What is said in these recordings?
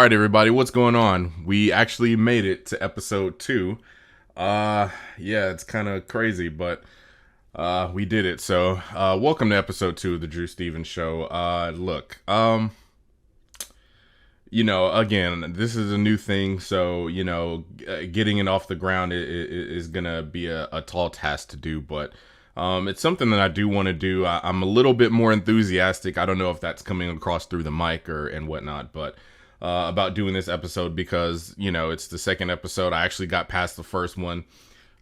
right, everybody, what's going on? We actually made it to episode 2. Yeah, it's kind of crazy, but we did it. So, welcome to episode 2 of the Drew Stevens Show. Look, again, this is a new thing, so getting it off the ground is gonna be a tall task to do, but it's something that I do want to do. I'm a little bit more enthusiastic. I don't know if that's coming across through the mic and whatnot, but about doing this episode because it's the second episode. I actually got past the first one.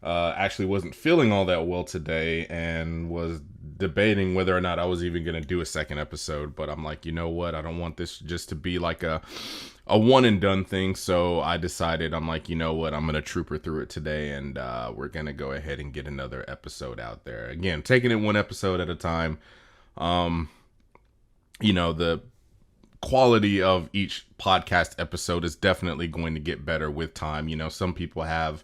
Actually wasn't feeling all that well today and was debating whether or not I was even going to do a second episode, but I'm like, you know what? I don't want this just to be like a one and done thing. So I decided, I'm like, you know what? I'm going to trooper through it today, and we're going to go ahead and get another episode out there. Again, taking it one episode at a time. The quality of each podcast episode is definitely going to get better with time. Some people have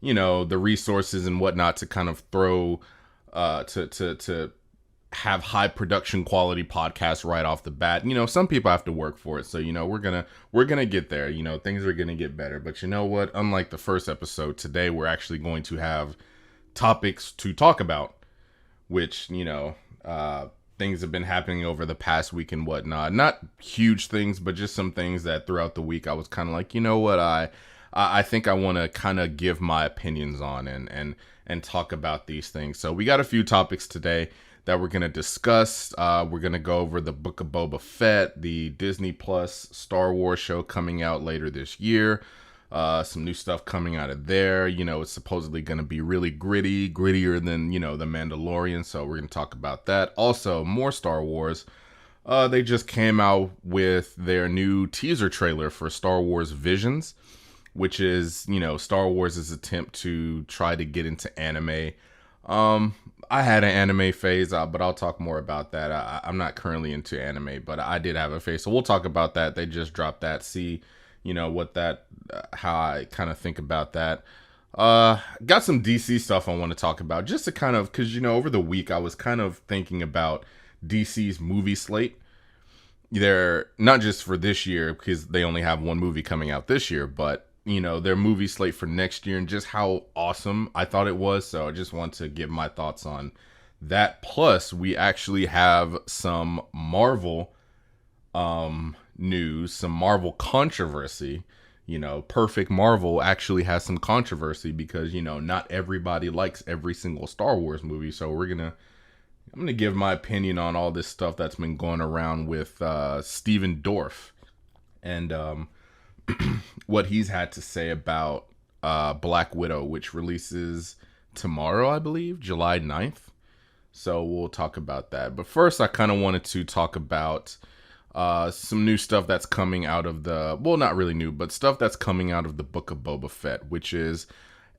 the resources and whatnot to kind of throw to have high production quality podcasts right off the bat. Some people have to work for it, so we're gonna get there. Things are gonna get better. But you know what, unlike the first episode, today we're actually going to have topics to talk about, which things have been happening over the past week and whatnot. Not huge things, but just some things that throughout the week I was kind of like, you know what, I think I want to kind of give my opinions on and talk about these things. So we got a few topics today that we're going to discuss. We're going to go over the Book of Boba Fett, the Disney Plus Star Wars show coming out later this year. Some new stuff coming out of there. It's supposedly going to be really grittier than, The Mandalorian. So we're going to talk about that. Also, more Star Wars. They just came out with their new teaser trailer for Star Wars Visions, which is, Star Wars' attempt to try to get into anime. I had an anime phase, but I'll talk more about that. I'm not currently into anime, but I did have a phase, so we'll talk about that. They just dropped that. See, what that, how I kind of think about that. Got some DC stuff I want to talk about, just to kind of, because, over the week I was kind of thinking about DC's movie slate. They're not just for this year, because they only have one movie coming out this year, but their movie slate for next year and just how awesome I thought it was. So I just want to give my thoughts on that. Plus, we actually have some Marvel news, some Marvel controversy. Perfect Marvel actually has some controversy because, not everybody likes every single Star Wars movie. So I'm going to give my opinion on all this stuff that's been going around with Steven Dorff and what he's had to say about Black Widow, which releases tomorrow, I believe, July 9th. So we'll talk about that. But first, I kind of wanted to talk about some new stuff that's coming out of not really new, but stuff that's coming out of the Book of Boba Fett, which is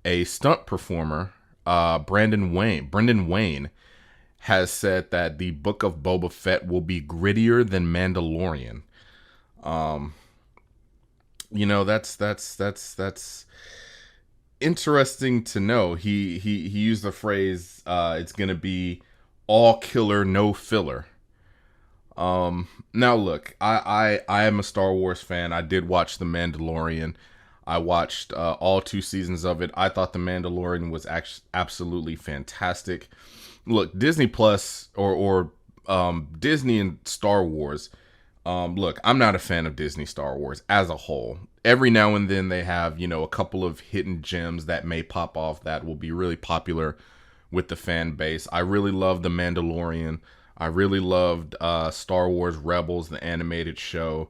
a stunt performer, Brendan Wayne, has said that the Book of Boba Fett will be grittier than Mandalorian. That's interesting to know. He used the phrase, it's going to be all killer, no filler. Now look, I am a Star Wars fan. I did watch The Mandalorian. I watched all 2 seasons of it. I thought The Mandalorian was absolutely fantastic. Look, Disney Plus or Disney and Star Wars. Look, I'm not a fan of Disney Star Wars as a whole. Every now and then they have, a couple of hidden gems that may pop off that will be really popular with the fan base. I really love The Mandalorian. I really loved Star Wars Rebels, the animated show.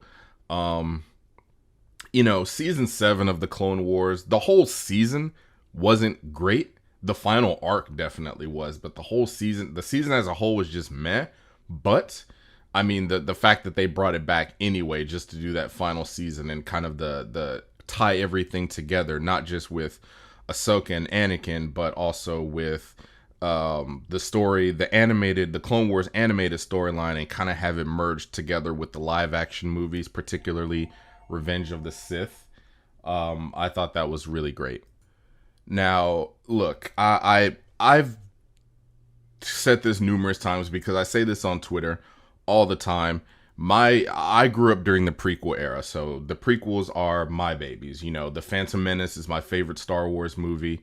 Season 7 of the Clone Wars, the whole season wasn't great. The final arc definitely was, but the season as a whole was just meh. But I mean, the fact that they brought it back anyway, just to do that final season and kind of the tie everything together, not just with Ahsoka and Anakin, but also with the story, the Clone Wars animated storyline, and kind of have it merged together with the live action movies, particularly Revenge of the Sith. I thought that was really great. Now, look, I've said this numerous times because I say this on Twitter all the time. I grew up during the prequel era, so the prequels are my babies. You know, The Phantom Menace is my favorite Star Wars movie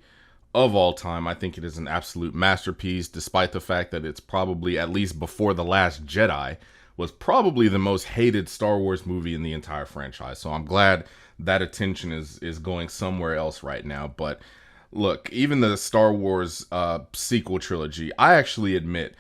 of all time. I think it is an absolute masterpiece, despite the fact that it's probably, at least before The Last Jedi, was probably the most hated Star Wars movie in the entire franchise. So I'm glad that attention is going somewhere else right now. But look, even the Star Wars sequel trilogy, I actually admit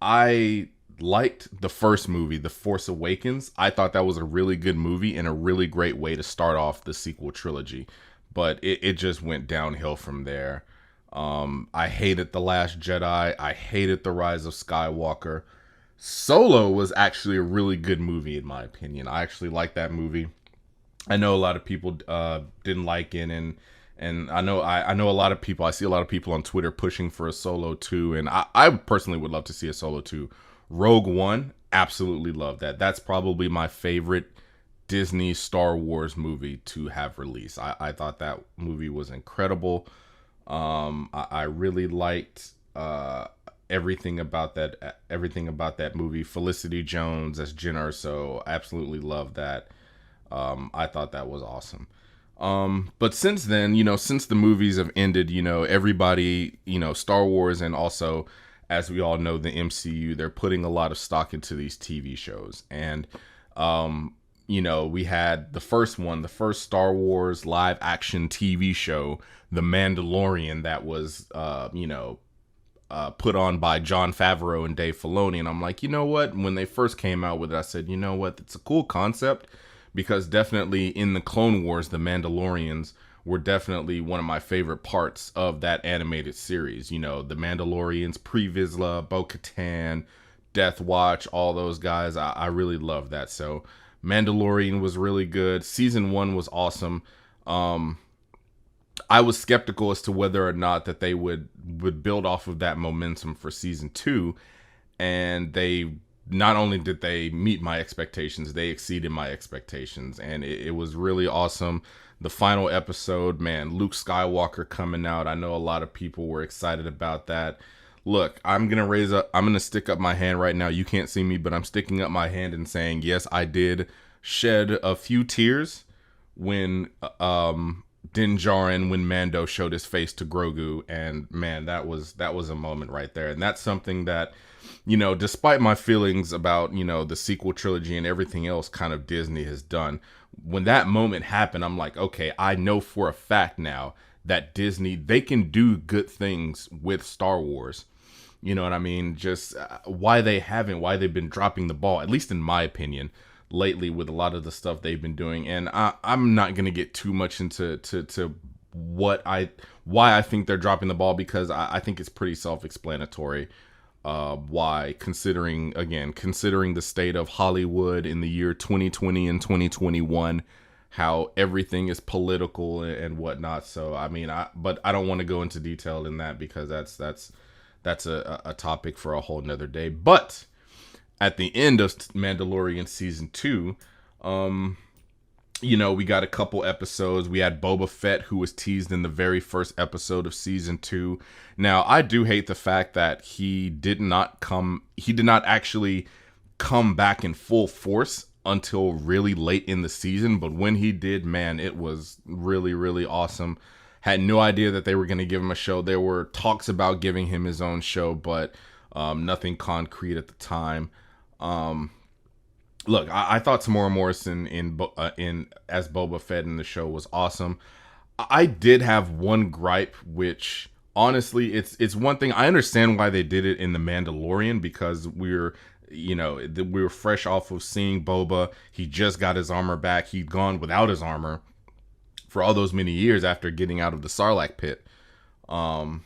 I liked the first movie, The Force Awakens. I thought that was a really good movie and a really great way to start off the sequel trilogy. But it just went downhill from there. I hated The Last Jedi. I hated The Rise of Skywalker. Solo was actually a really good movie in my opinion. I actually liked that movie. I know a lot of people didn't like it, and I know a lot of people. I see a lot of people on Twitter pushing for a Solo 2, and I personally would love to see a Solo 2. Rogue One, absolutely love that. That's probably my favorite Disney Star Wars movie to have released. I thought that movie was incredible. I really liked everything about that movie. Felicity Jones as Jyn Erso, absolutely loved that. I thought that was awesome. But since then, since the movies have ended, everybody, Star Wars, and also, as we all know, the MCU, they're putting a lot of stock into these TV shows. And, we had the first Star Wars live action TV show, The Mandalorian, that was, put on by Jon Favreau and Dave Filoni. And I'm like, you know what? When they first came out with it, I said, you know what? It's a cool concept, because definitely in the Clone Wars, the Mandalorians were definitely one of my favorite parts of that animated series. The Mandalorians, Pre Vizsla, Bo-Katan, Death Watch, all those guys. I really love that. So Mandalorian was really good. Season 1 was awesome. I was skeptical as to whether or not that they would build off of that momentum for season 2, and they not only did they meet my expectations, they exceeded my expectations, and it was really awesome. The final episode, man, Luke Skywalker coming out. I know a lot of people were excited about that. Look, I'm gonna stick up my hand right now. You can't see me, but I'm sticking up my hand and saying, yes, I did shed a few tears when Din Djarin, when Mando showed his face to Grogu, and man, that was a moment right there. And that's something that, despite my feelings about, the sequel trilogy and everything else kind of Disney has done, when that moment happened, I'm like, okay, I know for a fact now that Disney, they can do good things with Star Wars. You know what I mean? Just why they've been dropping the ball, at least in my opinion, lately with a lot of the stuff they've been doing. And I'm not going to get too much into why I think they're dropping the ball, because I think it's pretty self-explanatory. Why, considering the state of Hollywood in the year 2020 and 2021, how everything is political and whatnot. So but I don't want to go into detail in that, because that's a topic for a whole nother day. But at the end of Mandalorian season 2, we got a couple episodes. We had Boba Fett, who was teased in the very first episode of season 2. Now, I do hate the fact that he did not actually come back in full force until really late in the season. But when he did, man, it was really, really awesome. Had no idea that they were going to give him a show. There were talks about giving him his own show, but nothing concrete at the time. Look, I thought Tamora Morrison in as Boba Fett in the show was awesome. I did have one gripe, which honestly, it's one thing. I understand why they did it in The Mandalorian, because we were fresh off of seeing Boba. He just got his armor back. He'd gone without his armor for all those many years after getting out of the Sarlacc pit, and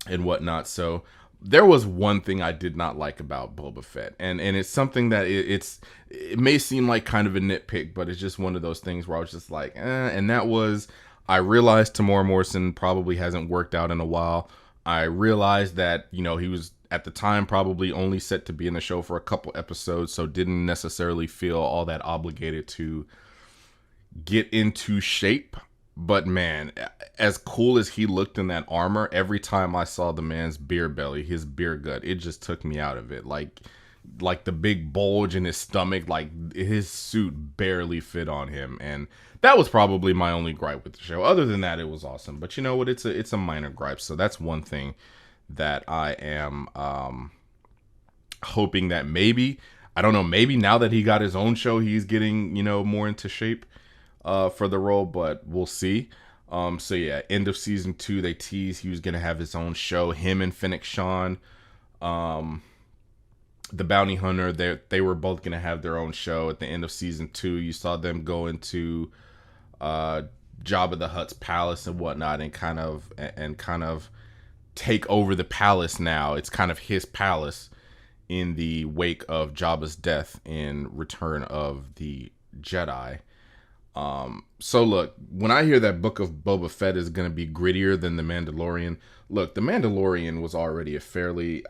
whatnot. So there was one thing I did not like about Boba Fett, and it's something that it may seem like kind of a nitpick, but it's just one of those things where I was just like, and that was, I realized Tamora Morrison probably hasn't worked out in a while. I realized that, he was at the time probably only set to be in the show for a couple episodes, so didn't necessarily feel all that obligated to get into shape. But man, as cool as he looked in that armor, every time I saw the man's beer belly, his beer gut, it just took me out of it. Like, like the big bulge in his stomach, like his suit barely fit on him, and that was probably my only gripe with the show. Other than that, it was awesome. But you know what? It's a minor gripe, so that's one thing that I am hoping that maybe, I don't know, maybe now that he got his own show, he's getting, more into shape for the role, but we'll see. So yeah, end of season 2, they teased he was gonna have his own show. Him and Fennec Shand, the bounty hunter, they were both gonna have their own show. At the end of season 2, you saw them go into Jabba the Hutt's palace and whatnot, and kind of take over the palace. Now it's kind of his palace in the wake of Jabba's death in Return of the Jedi. So look, when I hear that Book of Boba Fett is going to be grittier than The Mandalorian, look, The Mandalorian was already a fairly,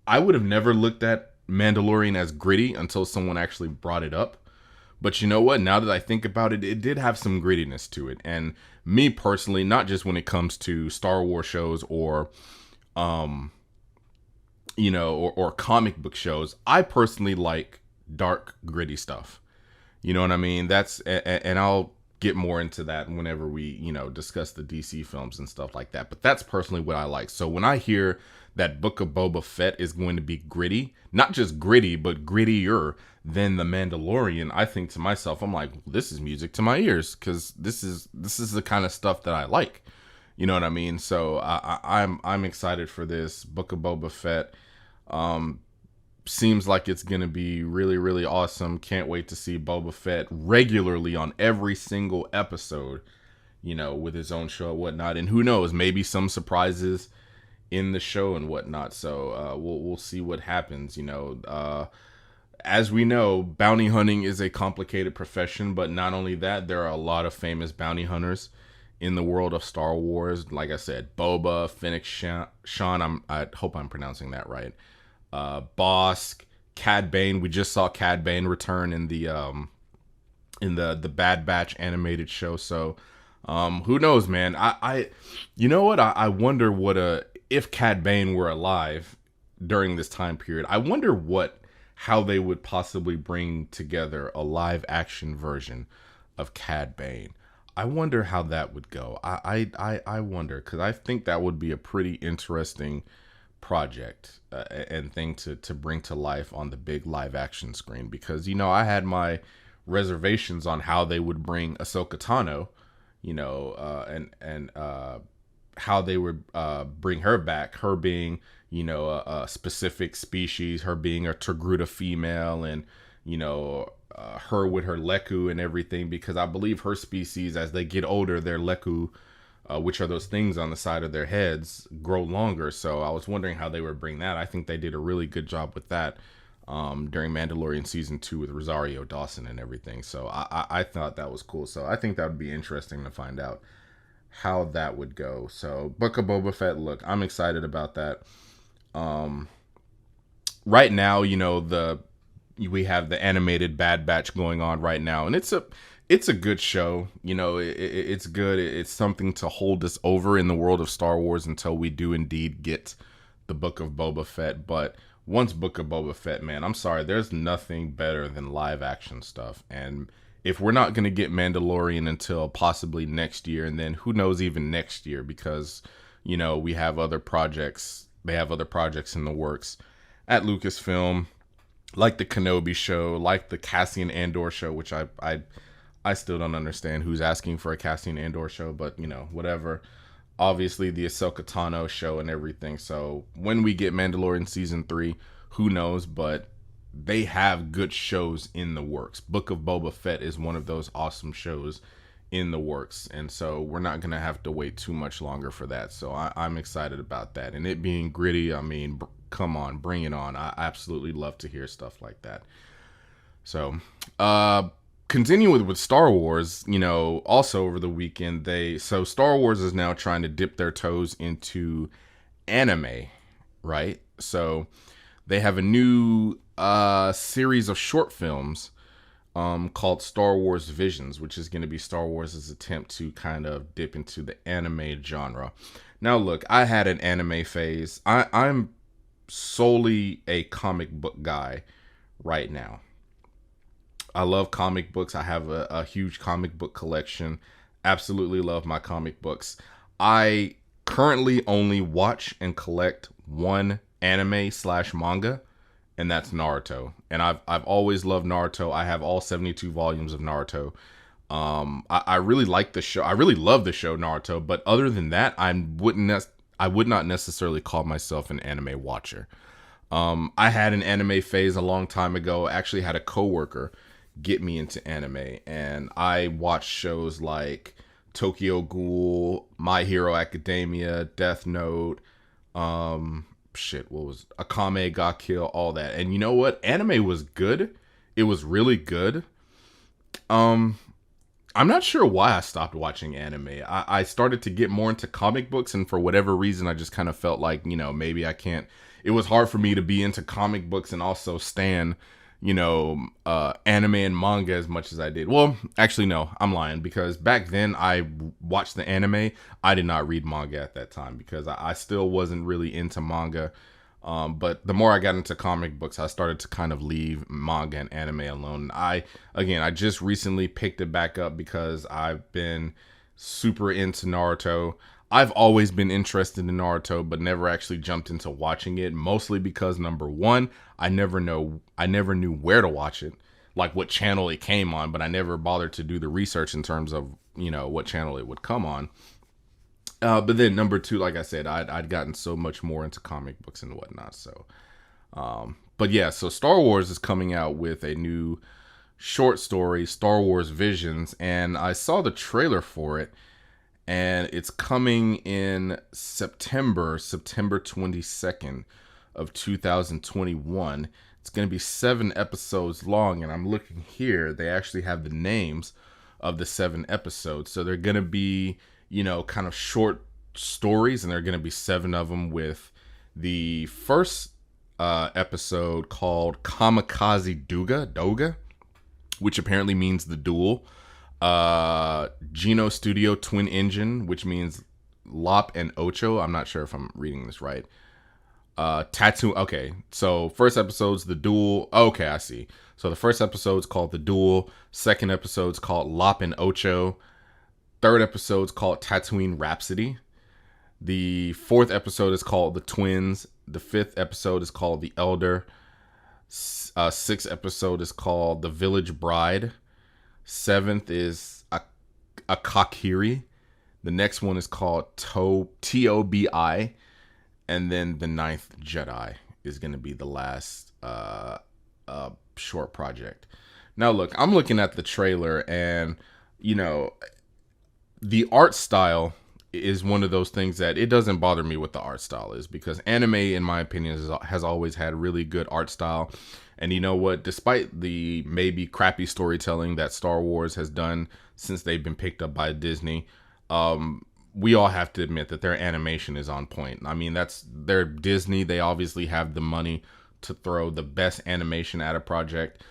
I would have never looked at Mandalorian as gritty until someone actually brought it up. But you know what? Now that I think about it, it did have some grittiness to it. And me personally, not just when it comes to Star Wars shows or, or comic book shows, I personally like dark, gritty stuff. You know what I mean? And I'll get more into that whenever we, discuss the DC films and stuff like that. But that's personally what I like. So when I hear that Book of Boba Fett is going to be gritty, not just gritty, but grittier than The Mandalorian, I think to myself, I'm like, this is music to my ears, because this is the kind of stuff that I like. You know what I mean? So I'm excited for this Book of Boba Fett. Seems like it's gonna be really, really awesome. Can't wait to see Boba Fett regularly on every single episode, with his own show and whatnot. And who knows, maybe some surprises in the show and whatnot. So we'll see what happens. As we know, bounty hunting is a complicated profession, but not only that, there are a lot of famous bounty hunters in the world of Star Wars. Like I said, Boba, Fennec Shand, I hope I'm pronouncing that right. Bosk, Cad Bane. We just saw Cad Bane return in the Bad Batch animated show. So who knows, man? You know what? I wonder if Cad Bane were alive during this time period, I wonder how they would possibly bring together a live action version of Cad Bane. I wonder how that would go. I wonder, because I think that would be a pretty interesting project and thing to bring to life on the big live action screen, because I had my reservations on how they would bring Ahsoka Tano, and how they would bring her back, her being a specific species, her being a Togruta female, and her with her Leku and everything, because I believe her species, as they get older, their Leku, which are those things on the side of their heads, grow longer. So I was wondering how they would bring that. I think they did a really good job with that during Mandalorian season 2 with Rosario Dawson and everything. So I thought that was cool. So I think that would be interesting to find out how that would go. So Book of Boba Fett, look, I'm excited about that. Right now, we have the animated Bad Batch going on right now, and it's a good show. It's good. It's something to hold us over in the world of Star Wars until we do indeed get the Book of Boba Fett. But once Book of Boba Fett, man, I'm sorry, there's nothing better than live action stuff. And if we're not going to get Mandalorian until possibly next year, and then who knows even next year, because we have other projects. They have other projects in the works at Lucasfilm, like the Kenobi show, like the Cassian Andor show, which I still don't understand who's asking for a Cassian Andor show, but whatever. Obviously the Ahsoka Tano show and everything. So when we get Mandalorian season 3, who knows, but they have good shows in the works. Book of Boba Fett is one of those awesome shows in the works, and so we're not gonna have to wait too much longer for that. So I'm excited about that, and it being gritty, I mean, come on, bring it on. I absolutely love to hear stuff like that. So continuing with Star Wars, also over the weekend, so Star Wars is now trying to dip their toes into anime, right? So they have a new series of short films called Star Wars Visions, which is going to be Star Wars' attempt to kind of dip into the anime genre. Now, look, I had an anime phase. I'm solely a comic book guy right now. I love comic books. I have a huge comic book collection. Absolutely love my comic books. I currently only watch and collect one anime slash manga, and that's Naruto. And I've always loved Naruto. I have all 72 volumes of Naruto. I really like the show. I really love the show Naruto. But other than that, I would not necessarily call myself an anime watcher. I had an anime phase a long time ago. I actually had a coworker get me into anime, and I watched shows like Tokyo Ghoul, My Hero Academia, Death Note, what was Akame ga Kill, all that. And you know what? Anime was good. It was really good. I'm not sure why I stopped watching anime. I started to get more into comic books, and for whatever reason, I just kind of felt like, maybe I can't. It was hard for me to be into comic books and also stan, anime and manga as much as I did. Well, actually, no, I'm lying, because back then I watched the anime. I did not read manga at that time because I still wasn't really into manga. But the more I got into comic books, I started to kind of leave manga and anime alone. I just recently picked it back up because I've been super into Naruto. I've always been interested in Naruto, but never actually jumped into watching it, mostly because, number one, I never knew where to watch it, like what channel it came on, but I never bothered to do the research in terms of, what channel it would come on. But then number two, like I said, I'd gotten so much more into comic books and whatnot. So, but yeah, so Star Wars is coming out with a new short story, Star Wars Visions, and I saw the trailer for it, and it's coming in September 22nd of 2021. It's going to be 7 episodes long, and I'm looking here, they actually have the names of the 7 episodes. So they're going to be, kind of short stories, and there are going to be 7 of them, with the first episode called Kamikaze Doga, which apparently means the duel. Geno Studio Twin Engine, which means Lop and Ocho. I'm not sure if I'm reading this right. Tattoo. Okay, so first episode's the duel. Okay, I see. So the first episode's called the duel. Second episode's called Lop and Ocho. Third episode's called Tatooine Rhapsody. The fourth episode is called The Twins. The fifth episode is called The Elder. Sixth episode is called The Village Bride. Seventh is Akakiri. The next one is called Tobi. And then the ninth Jedi is going to be the last short project. Now, look, I'm looking at the trailer, and, the art style is one of those things that it doesn't bother me what the art style is, because anime, in my opinion, has always had really good art style. And you know what? Despite the maybe crappy storytelling that Star Wars has done since they've been picked up by Disney, we all have to admit that their animation is on point. I mean, they're Disney. They obviously have the money to throw the best animation at a project.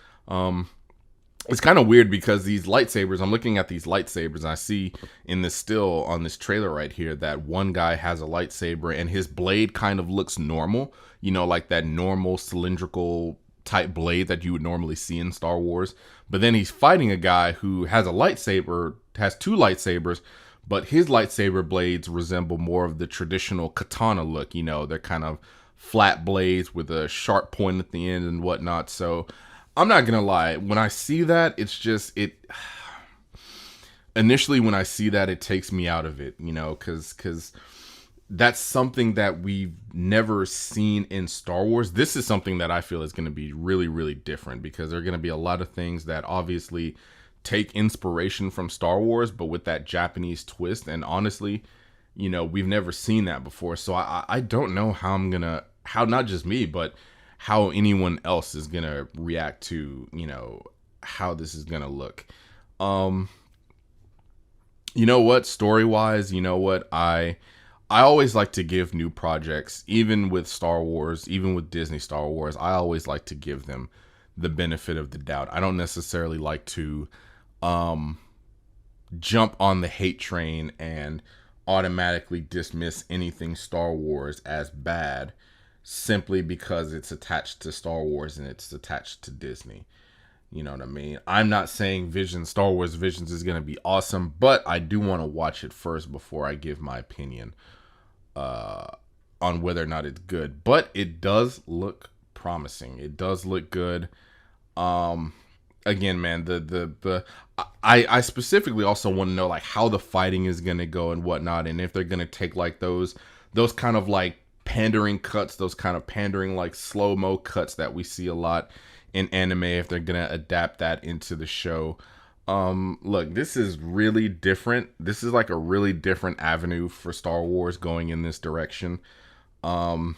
It's kind of weird because these lightsabers, I'm looking at these lightsabers, and I see in this still on this trailer right here that one guy has a lightsaber and his blade kind of looks normal, like that normal cylindrical type blade that you would normally see in Star Wars. But then he's fighting a guy who has a lightsaber, has 2 lightsabers, but his lightsaber blades resemble more of the traditional katana look. They're kind of flat blades with a sharp point at the end and whatnot. So I'm not going to lie. When I see that, initially when I see that, it takes me out of it, because that's something that we've never seen in Star Wars. This is something that I feel is going to be really, really different, because there are going to be a lot of things that obviously take inspiration from Star Wars, but with that Japanese twist. And honestly, we've never seen that before. So I don't know how not just me, but how anyone else is going to react to, how this is going to look. Story-wise, I always like to give new projects, even with Star Wars, even with Disney Star Wars, I always like to give them the benefit of the doubt. I don't necessarily like to jump on the hate train and automatically dismiss anything Star Wars as bad simply because it's attached to Star Wars and it's attached to Disney. You know what I mean? I'm not saying Star Wars Visions is going to be awesome, but I do want to watch it first before I give my opinion on whether or not it's good. But it does look promising. It does look good. Again, man, I specifically also want to know like how the fighting is going to go and whatnot, and if they're going to take like those kind of like pandering cuts, those kind of pandering like slow-mo cuts that we see a lot in anime, if they're gonna adapt that into the show. Look, this is really different. This is like a really different avenue for Star Wars going in this direction. I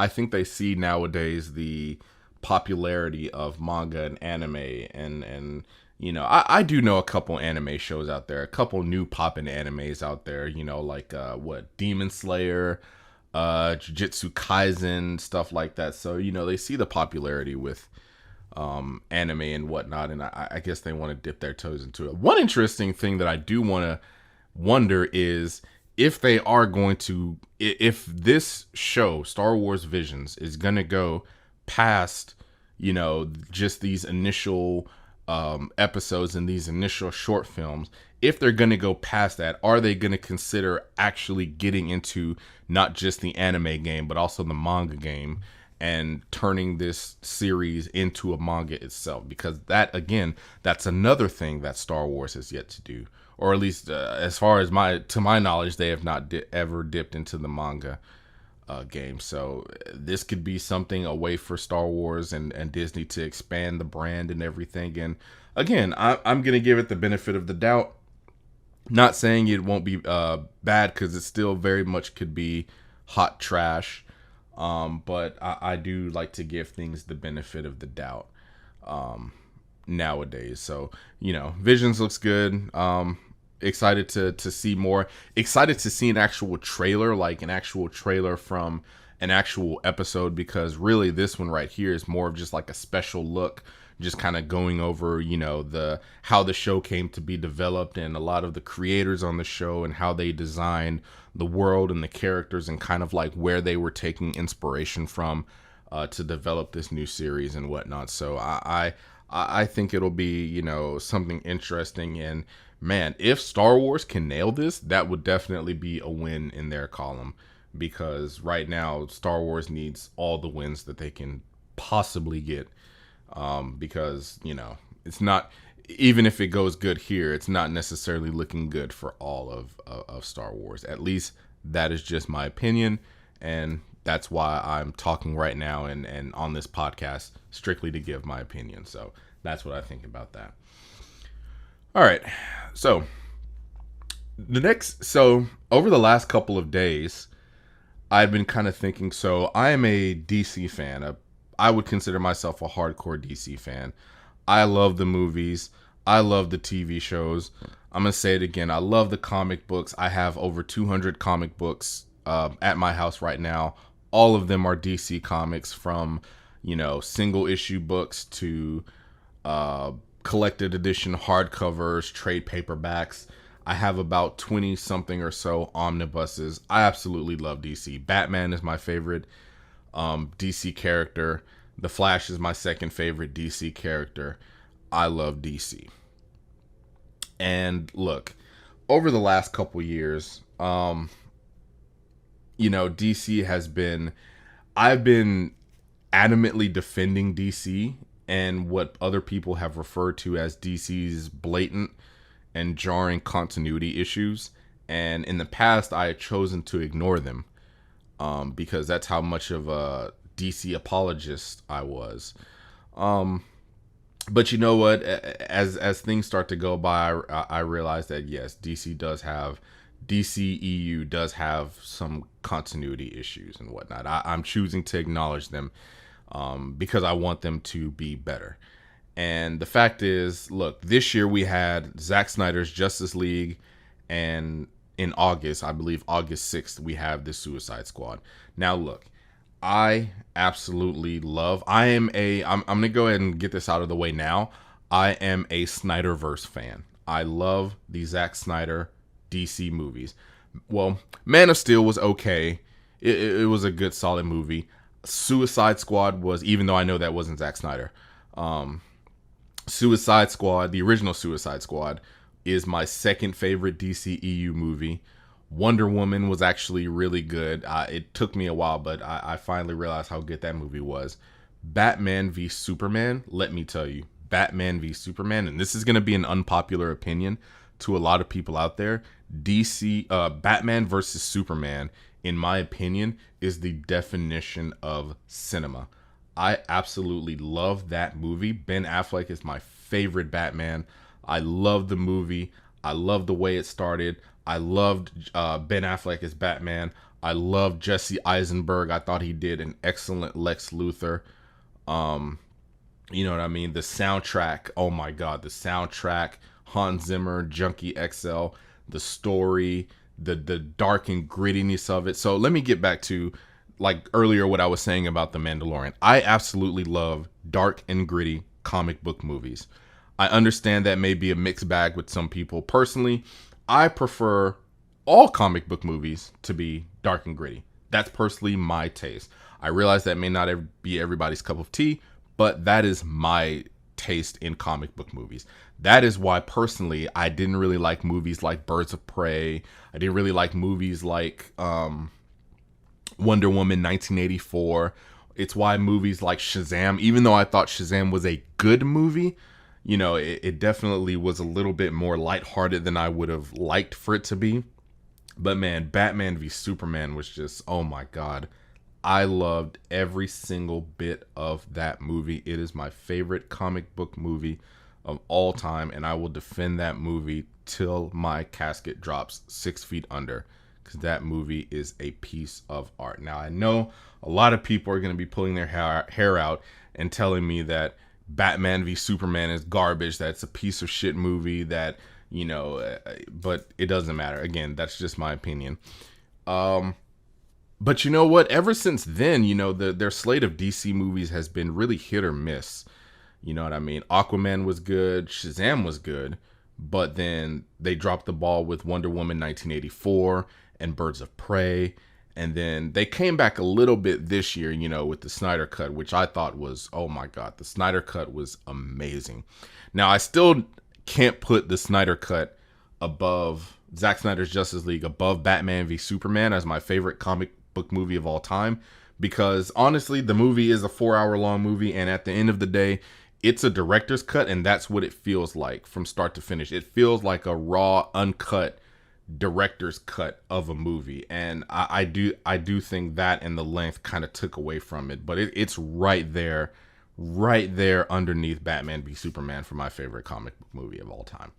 think they see nowadays the popularity of manga and anime, and I do know a couple anime shows out there, a couple new poppin' animes out there, like Demon Slayer, Jujutsu Kaisen, stuff like that. So, they see the popularity with anime and whatnot, and I guess they want to dip their toes into it. One interesting thing that I do want to wonder is if they are going to, if this show, Star Wars Visions, is going to go past, just these initial episodes and these initial short films. If they're going to go past that, are they going to consider actually getting into not just the anime game, but also the manga game and turning this series into a manga itself? Because that, again, that's another thing that Star Wars has yet to do. Or at least as far as to my knowledge, they have not ever dipped into the manga game. So this could be something, a way for Star Wars and Disney to expand the brand and everything. And again, I'm going to give it the benefit of the doubt. Not saying it won't be bad, because it still very much could be hot trash. But I do like to give things the benefit of the doubt nowadays. So, Visions looks good. Excited to see more. Excited to see an actual trailer, like an actual trailer from an actual episode, because really this one right here is more of just like a special look, just kind of going over, how the show came to be developed and a lot of the creators on the show and how they designed the world and the characters and kind of like where they were taking inspiration from to develop this new series and whatnot. So I think it'll be, something interesting. And man, if Star Wars can nail this, that would definitely be a win in their column, because right now Star Wars needs all the wins that they can possibly get. Because, it's not, even if it goes good here, it's not necessarily looking good for all of Star Wars. At least that is just my opinion. And that's why I'm talking right now and on this podcast strictly to give my opinion. So that's what I think about that. All right. So over the last couple of days, I've been kind of thinking, so I am a DC fan. I would consider myself a hardcore DC fan. I love the movies. I love the TV shows. I'm going to say it again. I love the comic books. I have over 200 comic books at my house right now. All of them are DC comics, from, single issue books to collected edition hardcovers, trade paperbacks. I have about 20 something or so omnibuses. I absolutely love DC. Batman is my favorite DC character. The Flash is my second favorite DC character. I love DC. And look, over the last couple years, DC has been, I've been adamantly defending DC and what other people have referred to as DC's blatant and jarring continuity issues. And in the past, I had chosen to ignore them, because that's how much of a DC apologist I was. But you know what? As things start to go by, I realized that yes, DCEU does have some continuity issues and whatnot. I'm choosing to acknowledge them because I want them to be better. And the fact is, look, this year we had Zack Snyder's Justice League, and in August, I believe August 6th, we have the Suicide Squad. Now, look, I absolutely love, I'm going to go ahead and get this out of the way now. I am a Snyderverse fan. I love the Zack Snyder DC movies. Well, Man of Steel was okay. it was a good solid movie. Suicide Squad was, even though I know that wasn't Zack Snyder, Suicide Squad, the original Suicide Squad, is my second favorite DCEU movie. Wonder Woman was actually really good. It took me a while, but I finally realized how good that movie was. Batman v Superman, let me tell you, Batman v Superman, and this is going to be an unpopular opinion to a lot of people out there. Batman versus Superman, in my opinion, is the definition of cinema. I absolutely love that movie. Ben Affleck is my favorite Batman. I love the movie. I love the way it started. I loved Ben Affleck as Batman. I loved Jesse Eisenberg. I thought he did an excellent Lex Luthor. You know what I mean? The soundtrack, oh my God, the soundtrack, Hans Zimmer, Junkie XL, the story, the dark and grittiness of it. So let me get back to, like earlier, what I was saying about The Mandalorian. I absolutely love dark and gritty comic book movies. I understand that may be a mixed bag with some people. Personally, I prefer all comic book movies to be dark and gritty. That's personally my taste. I realize that may not be everybody's cup of tea, but that is my taste in comic book movies. That is why personally I didn't really like movies like Birds of Prey. I didn't really like movies like Wonder Woman 1984. It's why movies like Shazam, even though I thought Shazam was a good movie, you know, it definitely was a little bit more lighthearted than I would have liked for it to be. But man, Batman v Superman was just, oh my God. I loved every single bit of that movie. It is my favorite comic book movie of all time, and I will defend that movie till my casket drops 6 feet under, because that movie is a piece of art. Now, I know a lot of people are going to be pulling their hair out and telling me that Batman v Superman is garbage, that's a piece of shit movie, that, you know, but it doesn't matter. Again, that's just my opinion. But you know what? Ever since then, you know, their slate of DC movies has been really hit or miss. You know what I mean? Aquaman was good. Shazam was good. But then they dropped the ball with Wonder Woman 1984 and Birds of Prey. And then they came back a little bit this year, you know, with the Snyder Cut, which I thought was, oh my God, the Snyder Cut was amazing. Now, I still can't put the Snyder Cut above Zack Snyder's Justice League, above Batman v Superman as my favorite comic book movie of all time, because honestly, the movie is a 4-hour long movie, and at the end of the day, it's a director's cut, and that's what it feels like from start to finish. It feels like a raw, uncut director's cut of a movie, and I do think that and the length kind of took away from it, but it's right there underneath Batman v Superman for my favorite comic book movie of all time.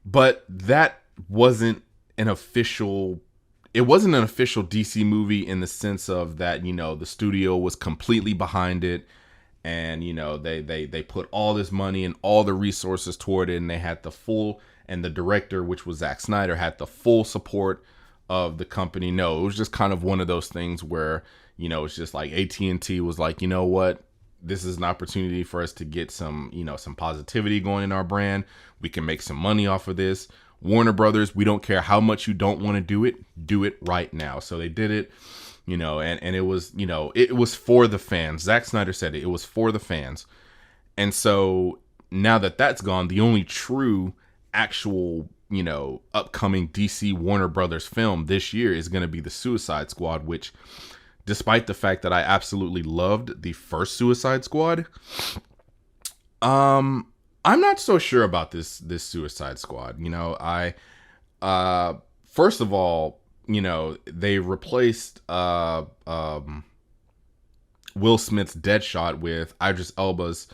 But that wasn't an official. It wasn't an official DC movie in the sense of that, you know, the studio was completely behind it, and, you know, they put all this money and all the resources toward it, and they had the full, and the director, which was Zack Snyder, had the full support of the company. No, it was just kind of one of those things where, you know, it's just like AT&T was like, you know what, this is an opportunity for us to get some, you know, some positivity going in our brand. We can make some money off of this. Warner Brothers, we don't care how much you don't want to do it right now. So they did it, you know, and it was, you know, it was for the fans. Zack Snyder said it was for the fans. And so now that that's gone, the only true actual, you know, upcoming DC Warner Brothers film this year is going to be the Suicide Squad, which, despite the fact that I absolutely loved the first Suicide Squad, I'm not so sure about this Suicide Squad. You know, first of all, you know, they replaced Will Smith's Deadshot with Idris Elba's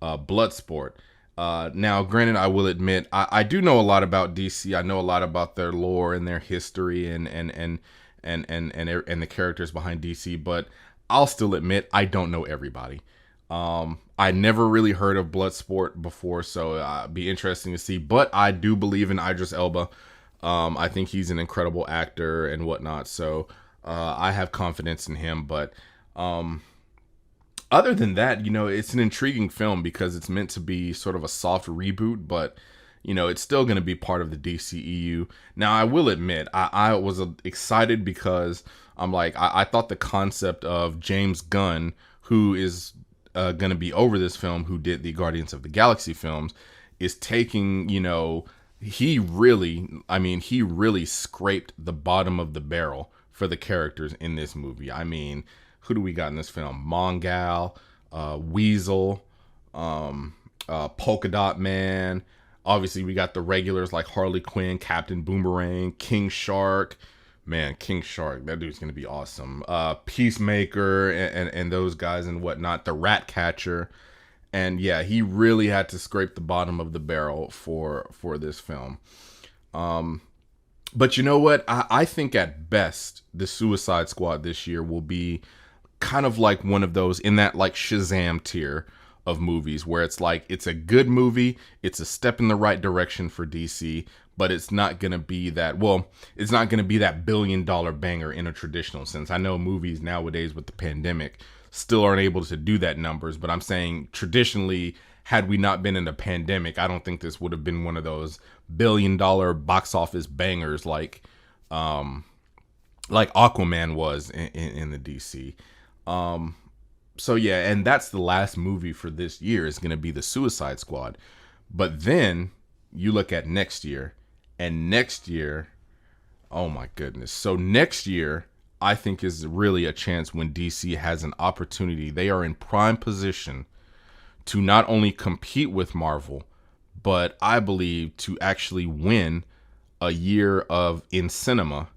Bloodsport. Now, granted, I will admit I do know a lot about DC. I know a lot about their lore and their history and the characters behind DC, but I'll still admit I don't know everybody. I never really heard of Bloodsport before, so it'd be interesting to see. But I do believe in Idris Elba. I think he's an incredible actor and whatnot, so I have confidence in him. But other than that, you know, it's an intriguing film because it's meant to be sort of a soft reboot, but, it's still going to be part of the DCEU. Now, I will admit, I was excited because I'm like, I thought the concept of James Gunn, who is going to be over this film, who did the Guardians of the Galaxy films, is taking, he really scraped the bottom of the barrel for the characters in this movie. I mean, who do we got in this film? Mongal, Weasel, Polka Dot Man. Obviously, we got the regulars like Harley Quinn, Captain Boomerang, King Shark. Man, King Shark, that dude's gonna be awesome. Peacemaker and those guys and whatnot. The Rat Catcher, and yeah, he really had to scrape the bottom of the barrel for this film. But you know what? I think at best the Suicide Squad this year will be kind of like one of those in that like Shazam tier of movies where it's like it's a good movie, it's a step in the right direction for DC, but it's not going to be that, it's not going to be that $1 billion banger in a traditional sense. I know movies nowadays with the pandemic still aren't able to do that numbers, but I'm saying traditionally, had we not been in a pandemic, I don't think this would have been one of those $1 billion box office bangers like Aquaman was in the DC. So yeah, and that's the last movie for this year is going to be the Suicide Squad. But then you look at next year, and next year, oh my goodness. So next year, I think is really a chance when DC has an opportunity. They are in prime position to not only compete with Marvel, but I believe to actually win a year in cinema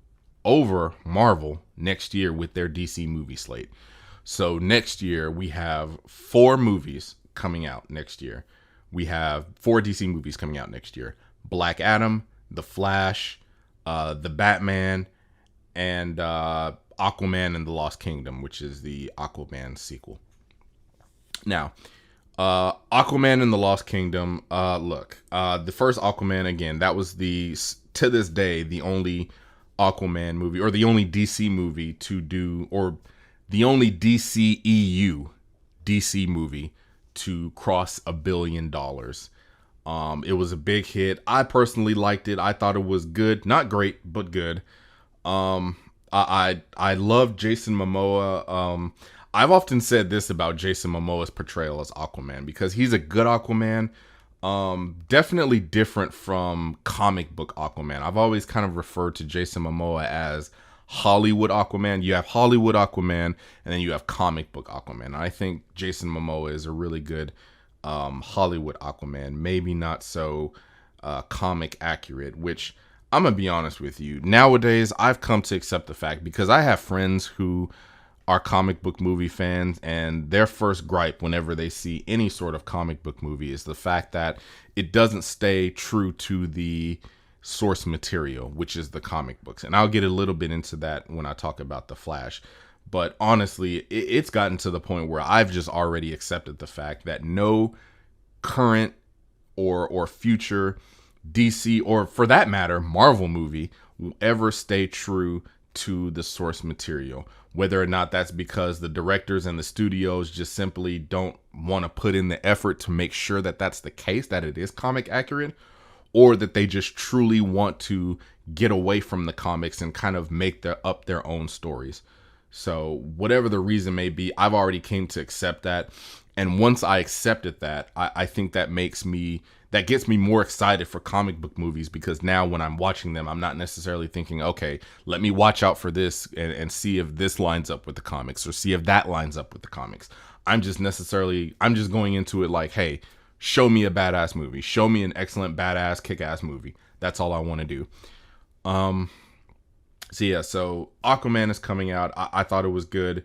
over Marvel next year with their DC movie slate. So next year, we have 4 movies coming out next year. We have 4 DC movies coming out next year. Black Adam, The Flash, The Batman, and Aquaman and the Lost Kingdom, which is the Aquaman sequel. Now, Aquaman and the Lost Kingdom, the first Aquaman, again, that was to this day, the only Aquaman movie, or the only DC movie to do, or the only DCEU DC movie to cross $1 billion. It was a big hit. I personally liked it. I thought it was good, not great, but good. I love Jason Momoa. I've often said this about Jason Momoa's portrayal as Aquaman because he's a good Aquaman. Definitely different from comic book Aquaman. I've always kind of referred to Jason Momoa as Hollywood Aquaman. You have Hollywood Aquaman, and then you have comic book Aquaman. I think Jason Momoa is a really good Hollywood Aquaman, maybe not so comic accurate, which I'm gonna be honest with you. Nowadays, I've come to accept the fact because I have friends who are comic book movie fans, and their first gripe whenever they see any sort of comic book movie is the fact that it doesn't stay true to the source material, which is the comic books. And I'll get a little bit into that when I talk about The Flash. But honestly, it's gotten to the point where I've just already accepted the fact that no current or future DC, or for that matter, Marvel movie will ever stay true to the source material. Whether or not that's because the directors and the studios just simply don't want to put in the effort to make sure that that's the case, that it is comic accurate, or that they just truly want to get away from the comics and kind of make up their own stories. So whatever the reason may be, I've already came to accept that. And once I accepted that, I think that gets me more excited for comic book movies, because now when I'm watching them, I'm not necessarily thinking, okay, let me watch out for this and see if this lines up with the comics or see if that lines up with the comics. I'm just going into it like, hey, show me a badass movie. Show me an excellent, badass, kick-ass movie. That's all I want to do. So Aquaman is coming out. I thought it was good.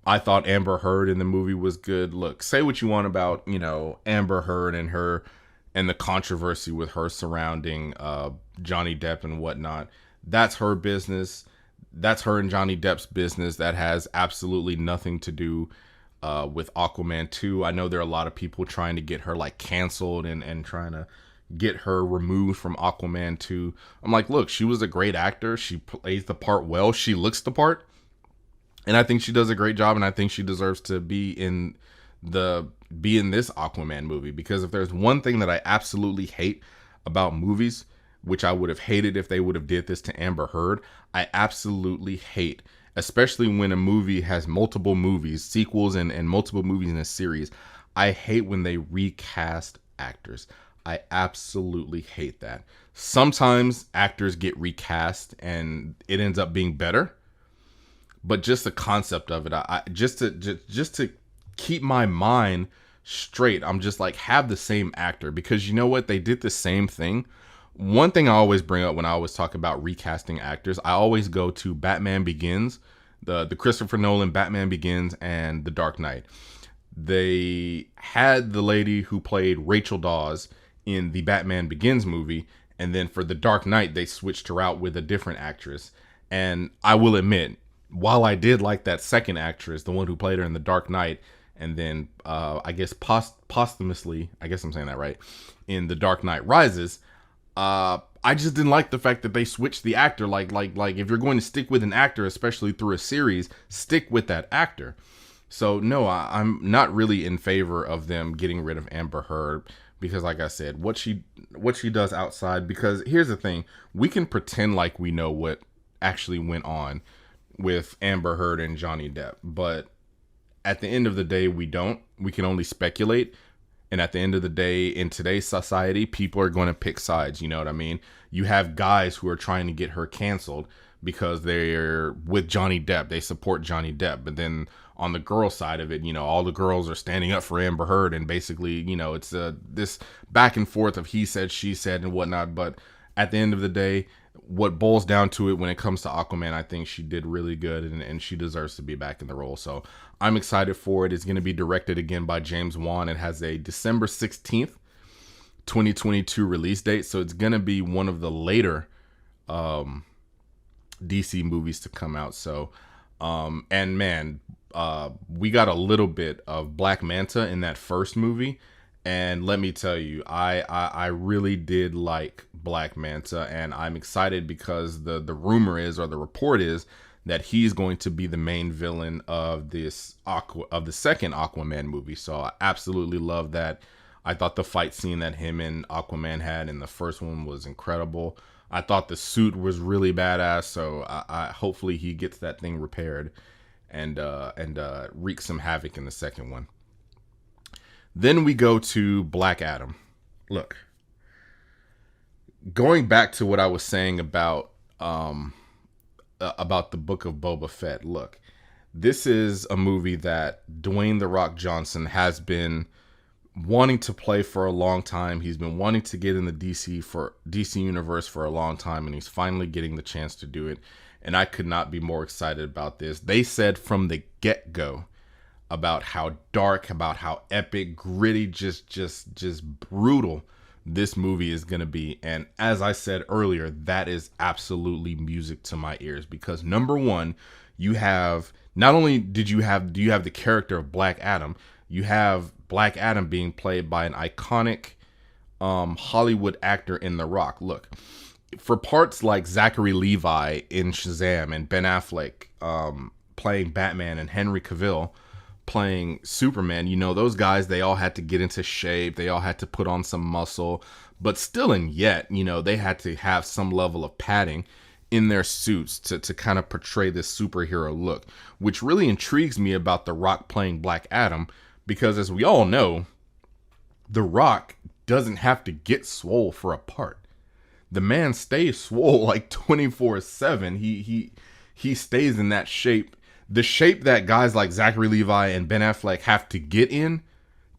I thought Amber Heard in the movie was good. Look, say what you want about, Amber Heard and the controversy with her surrounding Johnny Depp and whatnot. That's her business. That's her and Johnny Depp's business. That has absolutely nothing to do with Aquaman 2. I know there are a lot of people trying to get her canceled and trying to get her removed from Aquaman 2. I'm like, look, she was a great actor. She plays the part well. She looks the part. And I think she does a great job, and I think she deserves to be in the be in this Aquaman movie, because if there's one thing that I absolutely hate about movies, which I would have hated if they would have did this to Amber Heard, I absolutely hate, especially when a movie has multiple movies, sequels, and multiple movies in a series. I hate when they recast actors. I absolutely hate that. Sometimes actors get recast and it ends up being better, but just the concept of it, I just to keep my mind straight, I'm just like, have the same actor, because you know what, they did the same thing. One thing I always bring up when I always talk about recasting actors, I always go to Batman Begins, the Christopher Nolan Batman Begins, and The Dark Knight. They had the lady who played Rachel Dawes in the Batman Begins movie, and then for The Dark Knight they switched her out with a different actress. And I will admit, while I did like that second actress, the one who played her in The Dark Knight, and then I guess posthumously, I guess I'm saying that right, in The Dark Knight Rises, I just didn't like the fact that they switched the actor. Like if you're going to stick with an actor, especially through a series, stick with that actor. So no, I'm not really in favor of them getting rid of Amber Heard, because like I said, what she does outside, because here's the thing, we can pretend like we know what actually went on with Amber Heard and Johnny Depp, but at the end of the day, we don't. We can only speculate. And at the end of the day, in today's society, people are going to pick sides. You know what I mean? You have guys who are trying to get her canceled because they're with Johnny Depp. They support Johnny Depp. But then on the girl side of it, you know, all the girls are standing up for Amber Heard. And basically, you know, it's this back and forth of he said, she said, and whatnot. But at the end of the day, what boils down to it when it comes to Aquaman, I think she did really good, and she deserves to be back in the role. So I'm excited for it. It's going to be directed again by James Wan. It has a December 16th, 2022 release date. So it's going to be one of the later DC movies to come out. So, and man, we got a little bit of Black Manta in that first movie. And let me tell you, I really did like Black Manta, and I'm excited because the rumor is, or the report is, that he's going to be the main villain of the second Aquaman movie. So I absolutely love that. I thought the fight scene that him and Aquaman had in the first one was incredible. I thought the suit was really badass. So I hopefully he gets that thing repaired and wreak some havoc in the second one. Then we go to Black Adam. Look, going back to what I was saying about the Book of Boba Fett. Look, this is a movie that Dwayne "The Rock" Johnson has been wanting to play for a long time. He's been wanting to get in the DC universe for a long time, and he's finally getting the chance to do it. And I could not be more excited about this. They said from the get-go about how dark, about how epic, gritty, just brutal this movie is going to be. And as I said earlier, that is absolutely music to my ears, because number one, you have, not only do you have the character of Black Adam, you have Black Adam being played by an iconic Hollywood actor in The Rock. Look, for parts like Zachary Levi in Shazam, and Ben Affleck playing Batman, and Henry Cavill playing Superman, you know, those guys, they all had to get into shape, they all had to put on some muscle, but still and yet, you know, they had to have some level of padding in their suits to kind of portray this superhero look, which really intrigues me about The Rock playing Black Adam, because as we all know, The Rock doesn't have to get swole for a part. The man stays swole like 24/7. He stays in that shape. The shape that guys like Zachary Levi and Ben Affleck have to get in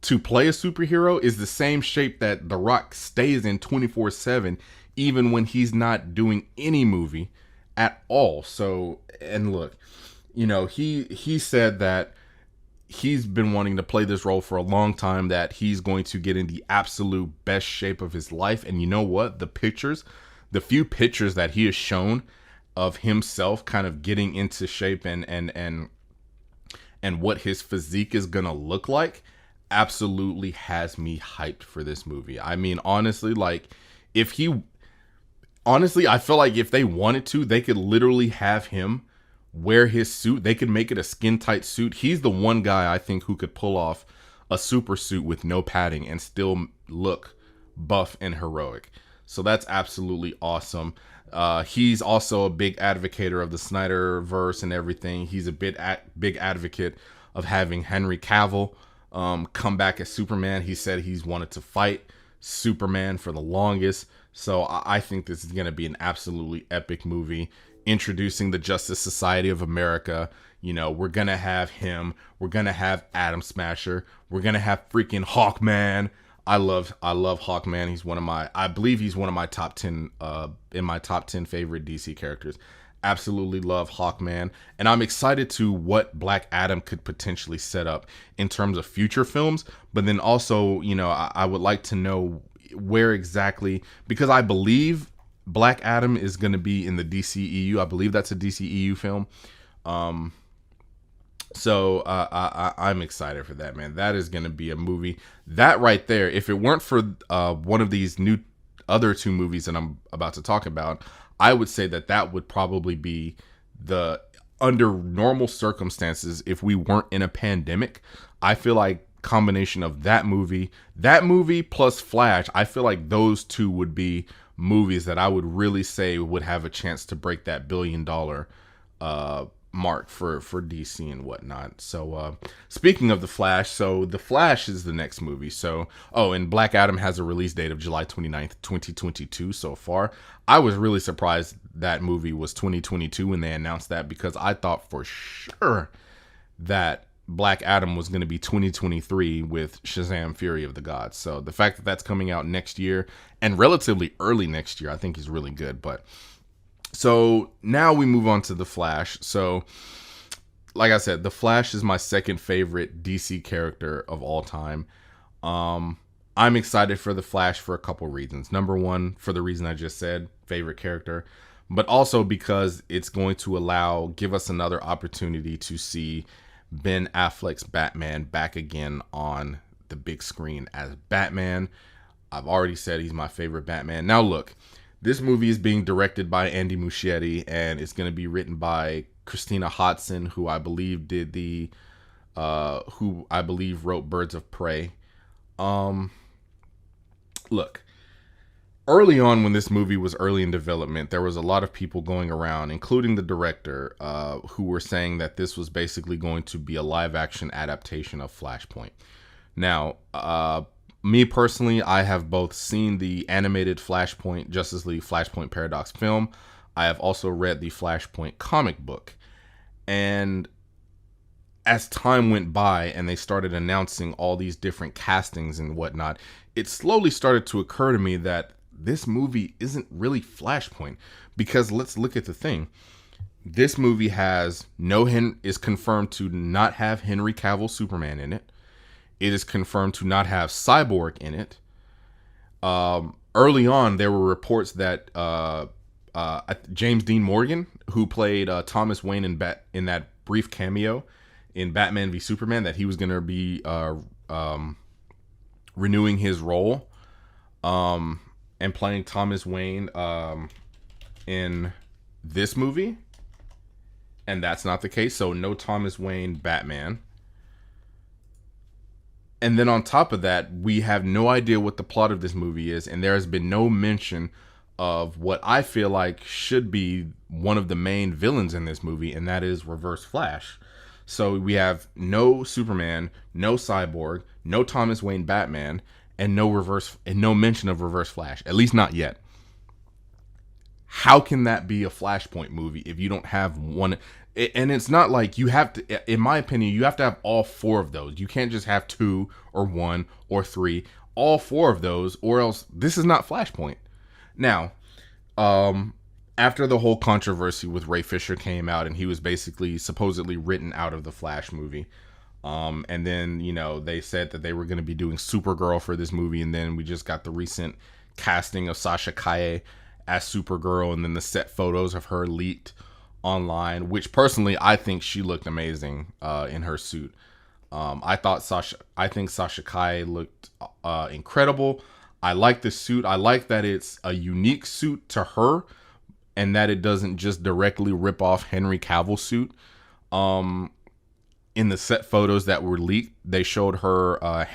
to play a superhero is the same shape that The Rock stays in 24/7, even when he's not doing any movie at all. So, and look, you know, he said that he's been wanting to play this role for a long time, that he's going to get in the absolute best shape of his life. And you know what? The few pictures that he has shown of himself kind of getting into shape and what his physique is gonna look like absolutely has me hyped for this movie. I mean, honestly, I feel like if they wanted to, they could literally have him wear his suit. They could make it a skin tight suit. He's the one guy I think who could pull off a super suit with no padding and still look buff and heroic. So that's absolutely awesome. He's also a big advocator of the Snyderverse and everything. He's a big advocate of having Henry Cavill come back as Superman. He said he's wanted to fight Superman for the longest. So I think this is going to be an absolutely epic movie introducing the Justice Society of America. You know, we're going to have him. We're going to have Atom Smasher. We're going to have freaking Hawkman. I love Hawkman. I believe he's one of my top 10 in my top 10 favorite DC characters. Absolutely love Hawkman, and I'm excited to what Black Adam could potentially set up in terms of future films. But then also, you know, I would like to know where exactly, because I believe Black Adam is going to be in the DCEU. I believe that's a DCEU film. So I'm excited for that, man. That is going to be a movie. That right there, if it weren't for one of these new other two movies that I'm about to talk about, I would say that would probably be the, under normal circumstances, if we weren't in a pandemic, I feel like combination of that movie plus Flash, I feel like those two would be movies that I would really say would have a chance to break that $1 billion mark for DC and whatnot. So speaking of the Flash, so the Flash is the next movie. So and Black Adam has a release date of July 29th, 2022 so far. I was really surprised that movie was 2022 when they announced that, because I thought for sure that Black Adam was going to be 2023 with Shazam Fury of the Gods. So the fact that that's coming out next year, and relatively early next year, I think is really good. But so now we move on to the Flash. So like I said, the Flash is my second favorite DC character of all time. I'm excited for the Flash for a couple reasons. Number one, for the reason I just said, favorite character, but also because it's going to give us another opportunity to see Ben Affleck's Batman back again on the big screen as Batman. I've already said he's my favorite Batman. Now look, this movie is being directed by Andy Muschietti, and it's going to be written by Christina Hodson, who I believe wrote Birds of Prey. Look, early on when this movie was early in development, there was a lot of people going around, including the director, who were saying that this was basically going to be a live action adaptation of Flashpoint. Now, me personally, I have both seen the animated Flashpoint, Justice League Flashpoint Paradox film. I have also read the Flashpoint comic book. And as time went by and they started announcing all these different castings and whatnot, it slowly started to occur to me that this movie isn't really Flashpoint, because let's look at the thing. This movie is confirmed to not have Henry Cavill Superman in it. It is confirmed to not have Cyborg in it. Early on, there were reports that James Dean Morgan, who played Thomas Wayne in that brief cameo in Batman v Superman, that he was going to be renewing his role and playing Thomas Wayne in this movie. And that's not the case. So no Thomas Wayne Batman. And then on top of that, we have no idea what the plot of this movie is. And there has been no mention of what I feel like should be one of the main villains in this movie, and that is Reverse Flash. So we have no Superman, no Cyborg, no Thomas Wayne Batman, and no mention of Reverse Flash, at least not yet. How can that be a Flashpoint movie if you don't have one? And it's not like you have to, in my opinion, you have to have all four of those. You can't just have two or one or three, all four of those, or else this is not Flashpoint. Now, after the whole controversy with Ray Fisher came out and he was basically supposedly written out of the Flash movie, and then, you know, they said that they were going to be doing Supergirl for this movie, and then we just got the recent casting of Sasha Calle as Supergirl, and then the set photos of her leaked online, which personally I think she looked amazing in her suit. I think Sasha Calle looked incredible. I like the suit. I like that it's a unique suit to her, and that it doesn't just directly rip off Henry Cavill's suit. in the set photos that were leaked, they showed her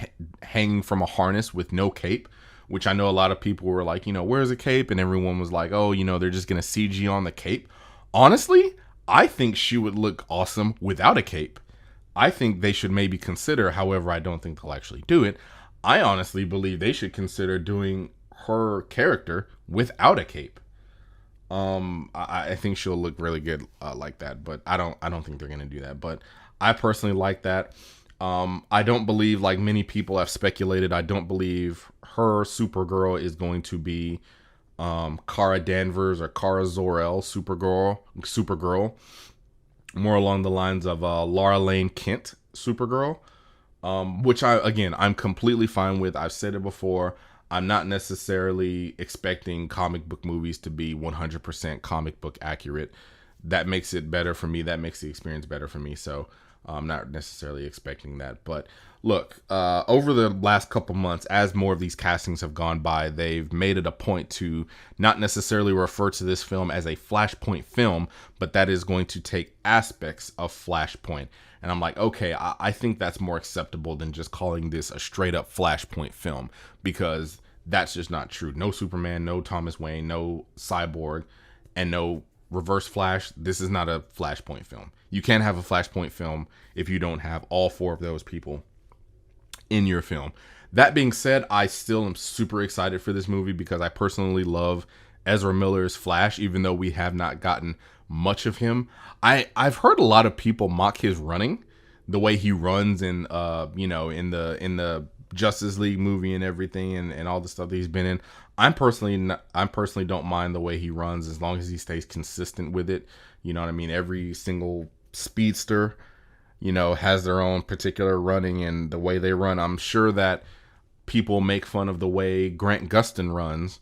hanging from a harness with no cape, which I know a lot of people were like, where's the cape? And everyone was like, oh, they're just going to CG on the cape. Honestly, I think she would look awesome without a cape. I think they should maybe consider, however, I don't think they'll actually do it. I honestly believe they should consider doing her character without a cape. I think she'll look really good like that, but I don't think they're gonna do that. But I personally like that. I don't believe, like many people have speculated, I don't believe her Supergirl is going to be Kara Danvers or Kara Zor-El Supergirl, more along the lines of Laura Lane Kent Supergirl, which I'm completely fine with. I've said it before. I'm not necessarily expecting comic book movies to be 100% comic book accurate. That makes it better for me. That makes the experience better for me. So I'm not necessarily expecting that. But look, over the last couple months, as more of these castings have gone by, they've made it a point to not necessarily refer to this film as a Flashpoint film, but that is going to take aspects of Flashpoint. And I'm like, okay, I think that's more acceptable than just calling this a straight up Flashpoint film, because that's just not true. No Superman, no Thomas Wayne, no Cyborg, and no Reverse Flash. This is not a Flashpoint film. You can't have a Flashpoint film if you don't have all four of those people in your film. That being said, I still am super excited for this movie because I personally love Ezra Miller's Flash, even though we have not gotten much of him. I've heard a lot of people mock his running, the way he runs in in the Justice League movie and everything, and all the stuff that he's been in. I personally don't mind the way he runs as long as he stays consistent with it. You know what I mean? Every single speedster, has their own particular running and the way they run. I'm sure that people make fun of the way Grant Gustin runs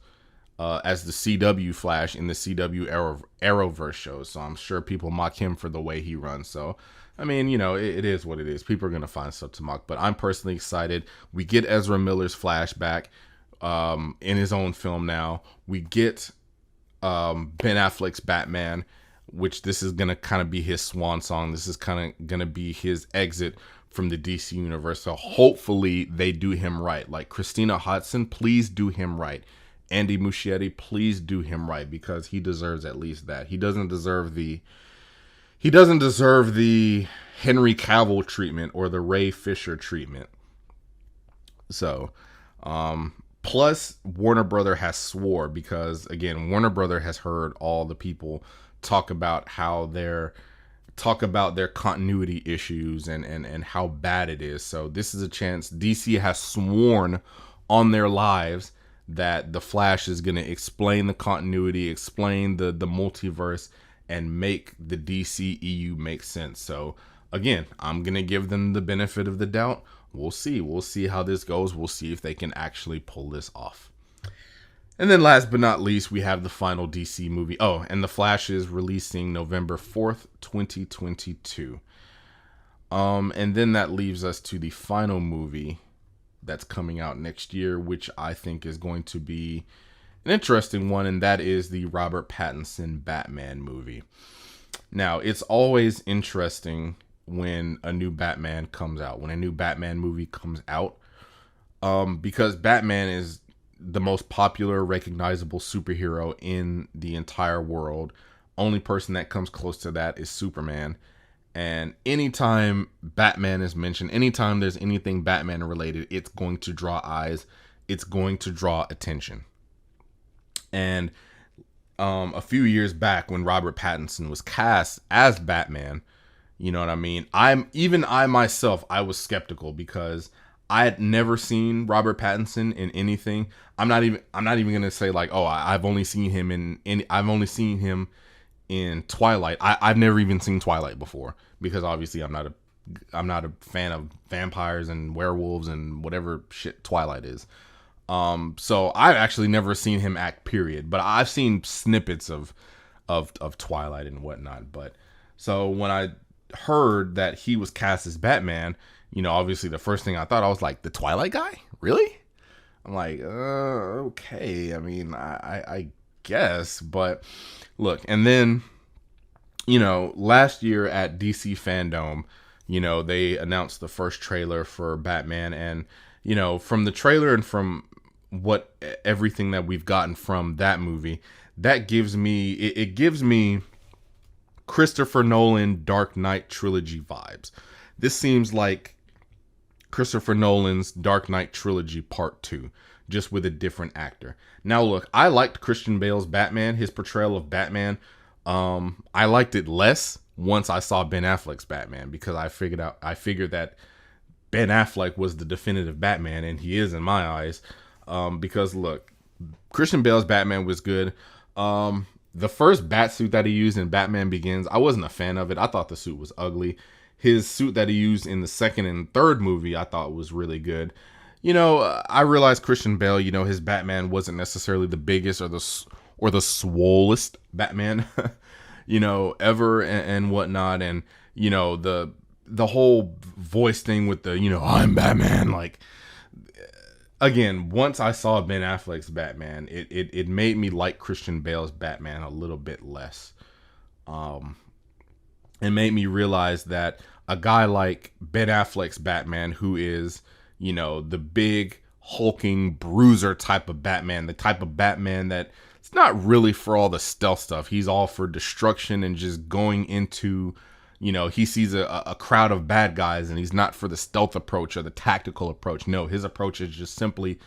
as the CW Flash in the CW Arrowverse shows. So I'm sure people mock him for the way he runs. So, I mean, it is what it is. People are going to find stuff to mock. But I'm personally excited. We get Ezra Miller's Flash back in his own film now. We get Ben Affleck's Batman, which this is going to kind of be his swan song. This is kind of going to be his exit from the DC universe. So hopefully they do him right. Like Christina Hodson, please do him right. Andy Muschietti, please do him right, because he deserves at least that. He doesn't deserve the Henry Cavill treatment or the Ray Fisher treatment. So, plus Warner Brother has swore, because again, Warner Brother has heard all the people talk about their continuity issues and how bad it is. So this is a chance. DC has sworn on their lives that the Flash is going to explain the continuity, explain the multiverse, and make the DCEU make sense. So again, I'm going to give them the benefit of the doubt. We'll see how this goes. We'll see if they can actually pull this off. And then last but not least, we have the final DC movie. Oh, and The Flash is releasing November 4th, 2022. And then that leaves us to the final movie that's coming out next year, which I think is going to be an interesting one, and that is the Robert Pattinson Batman movie. Now, it's always interesting when a new Batman comes out, when a new Batman movie comes out, because Batman is the most popular, recognizable superhero in the entire world. Only person that comes close to that is Superman. And anytime Batman is mentioned, anytime there's anything Batman related, it's going to draw eyes. It's going to draw attention. And a few years back when Robert Pattinson was cast as Batman, you know what I mean? I myself, I was skeptical because I had never seen Robert Pattinson in anything. I'm not even going to say like, oh, I've only seen him in Twilight. I've never even seen Twilight before, because obviously I'm not a fan of vampires and werewolves and whatever shit Twilight is. So I've actually never seen him act, period. But I've seen snippets of Twilight and whatnot. But so when I heard that he was cast as Batman, obviously the first thing I thought, I was like, the Twilight guy? Really? I'm like, okay. I mean, I guess, but look, and then, last year at DC Fandom, they announced the first trailer for Batman, and from the trailer and from what everything that we've gotten from that movie, that gives me it gives me Christopher Nolan Dark Knight trilogy vibes. This seems like Christopher Nolan's Dark Knight trilogy part 2, just with a different actor. Now look, I liked Christian Bale's Batman, his portrayal of Batman. I liked it less once I saw Ben Affleck's Batman, because I figured that Ben Affleck was the definitive Batman, and he is in my eyes. Because look, Christian Bale's Batman was good. The first bat suit that he used in Batman Begins, I wasn't a fan of it. I thought the suit was ugly. His suit that he used in the second and third movie, I thought was really good. I realized Christian Bale, his Batman wasn't necessarily the biggest or the swollest Batman, ever and whatnot. And, the whole voice thing with the, I'm Batman, like, again, once I saw Ben Affleck's Batman, it made me like Christian Bale's Batman a little bit less. It made me realize that a guy like Ben Affleck's Batman, who is, the big hulking bruiser type of Batman, the type of Batman that it's not really for all the stealth stuff. He's all for destruction and just going into, he sees a crowd of bad guys, and he's not for the stealth approach or the tactical approach. No, his approach is just simply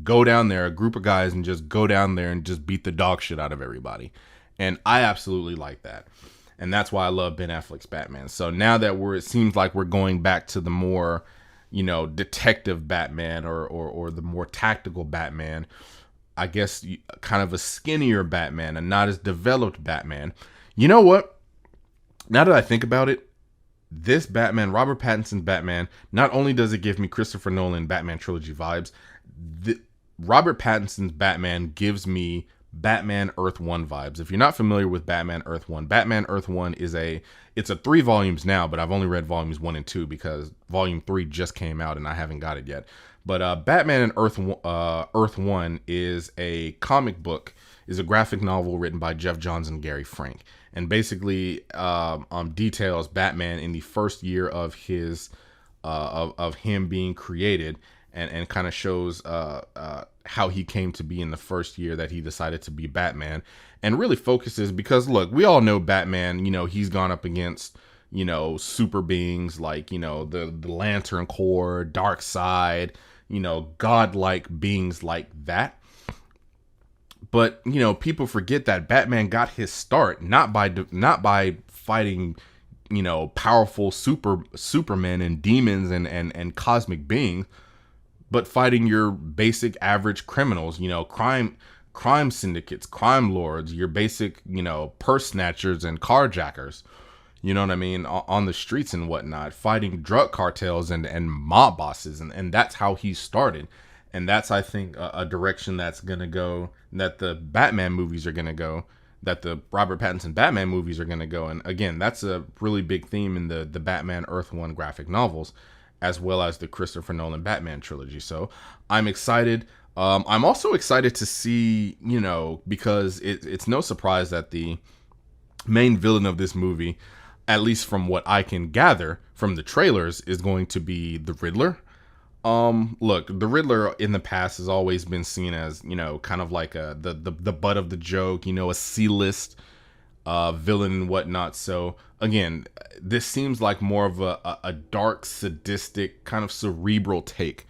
go down there, a group of guys, and just go down there and just beat the dog shit out of everybody. And I absolutely like that. And that's why I love Ben Affleck's Batman. So now that it seems like we're going back to the more, detective Batman or the more tactical Batman, I guess kind of a skinnier Batman, and not as developed Batman. You know what? Now that I think about it, this Batman, Robert Pattinson's Batman, not only does it give me Christopher Nolan Batman trilogy vibes, Robert Pattinson's Batman gives me Batman Earth 1 vibes. If you're not familiar with Batman Earth 1, Batman Earth 1 it's a 3 volumes now, but I've only read volumes 1 and 2 because volume 3 just came out and I haven't got it yet. But Batman and Earth 1 is a comic book, is a graphic novel written by Jeff Johns and Gary Frank, and basically details Batman in the first year of his of him being created, and kind of shows how he came to be in the first year that he decided to be Batman, and really focuses, because look, we all know Batman, he's gone up against, super beings like, the Lantern Corps, Darkseid, godlike beings like that. But, people forget that Batman got his start not by fighting, powerful supermen and demons and cosmic beings, but fighting your basic average criminals, crime syndicates, crime lords, your basic, purse snatchers and carjackers, you know what I mean, on the streets and whatnot, fighting drug cartels and mob bosses. And that's how he started. And that's, I think, a direction that's going to go, that the Batman movies are going to go, that the Robert Pattinson Batman movies are going to go. And again, that's a really big theme in the Batman Earth 1 graphic novels, as well as the Christopher Nolan Batman trilogy. So I'm excited. I'm also excited to see, because it's no surprise that the main villain of this movie, at least from what I can gather from the trailers, is going to be the Riddler. Look, the Riddler in the past has always been seen as, kind of like the butt of the joke, a C-list villain and whatnot. So again, this seems like more of a dark, sadistic, kind of cerebral take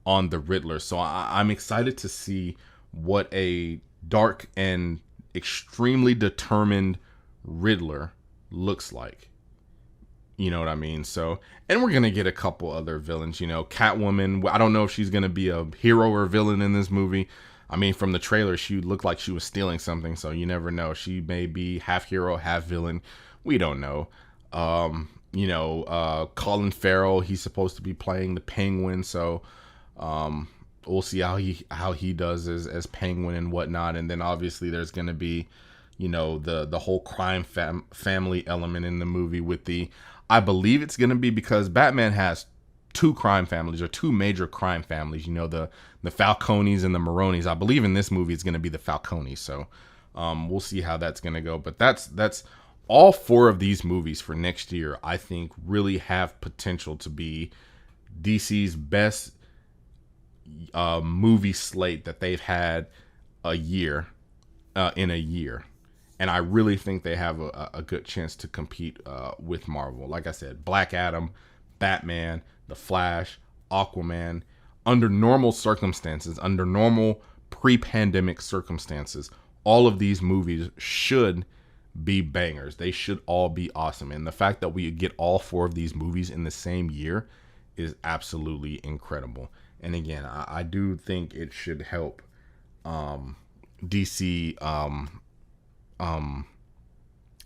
on the Riddler. So I'm excited to see what a dark and extremely determined Riddler looks like. You know what I mean? So, and we're going to get a couple other villains, Catwoman. I don't know if she's going to be a hero or villain in this movie. I mean, from the trailer, she looked like she was stealing something, so you never know. She may be half hero, half villain. We don't know. Colin Farrell, he's supposed to be playing the Penguin, so we'll see how he does as Penguin and whatnot. And then obviously there's going to be, the whole crime family element in the movie with I believe it's going to be, because Batman has two crime families, or two major crime families, the Falcones and the Maronis. I believe in this movie it's going to be the Falcones. So we'll see how that's going to go. But that's all four of these movies for next year, I think, really have potential to be DC's best movie slate that they've had in a year. And I really think they have a good chance to compete with Marvel. Like I said, Black Adam, Batman, The Flash, Aquaman. Under normal circumstances, under normal pre-pandemic circumstances, all of these movies should be bangers. They should all be awesome. And the fact that we get all four of these movies in the same year is absolutely incredible. And again, I do think it should help DC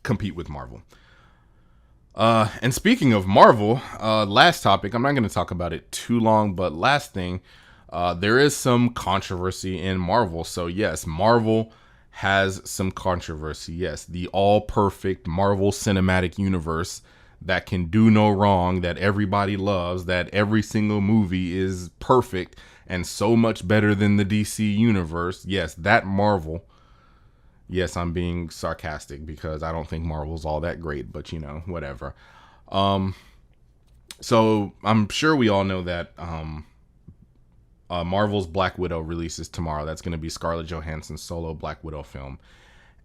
compete with Marvel. And speaking of Marvel, last topic, I'm not going to talk about it too long, but last thing, there is some controversy in Marvel. So yes, Marvel has some controversy. Yes, the all perfect Marvel Cinematic Universe that can do no wrong, that everybody loves, that every single movie is perfect and so much better than the DC universe. Yes, that Marvel. Yes, I'm being sarcastic because I don't think Marvel's all that great, but whatever. So I'm sure we all know that Marvel's Black Widow releases tomorrow. That's going to be Scarlett Johansson's solo Black Widow film.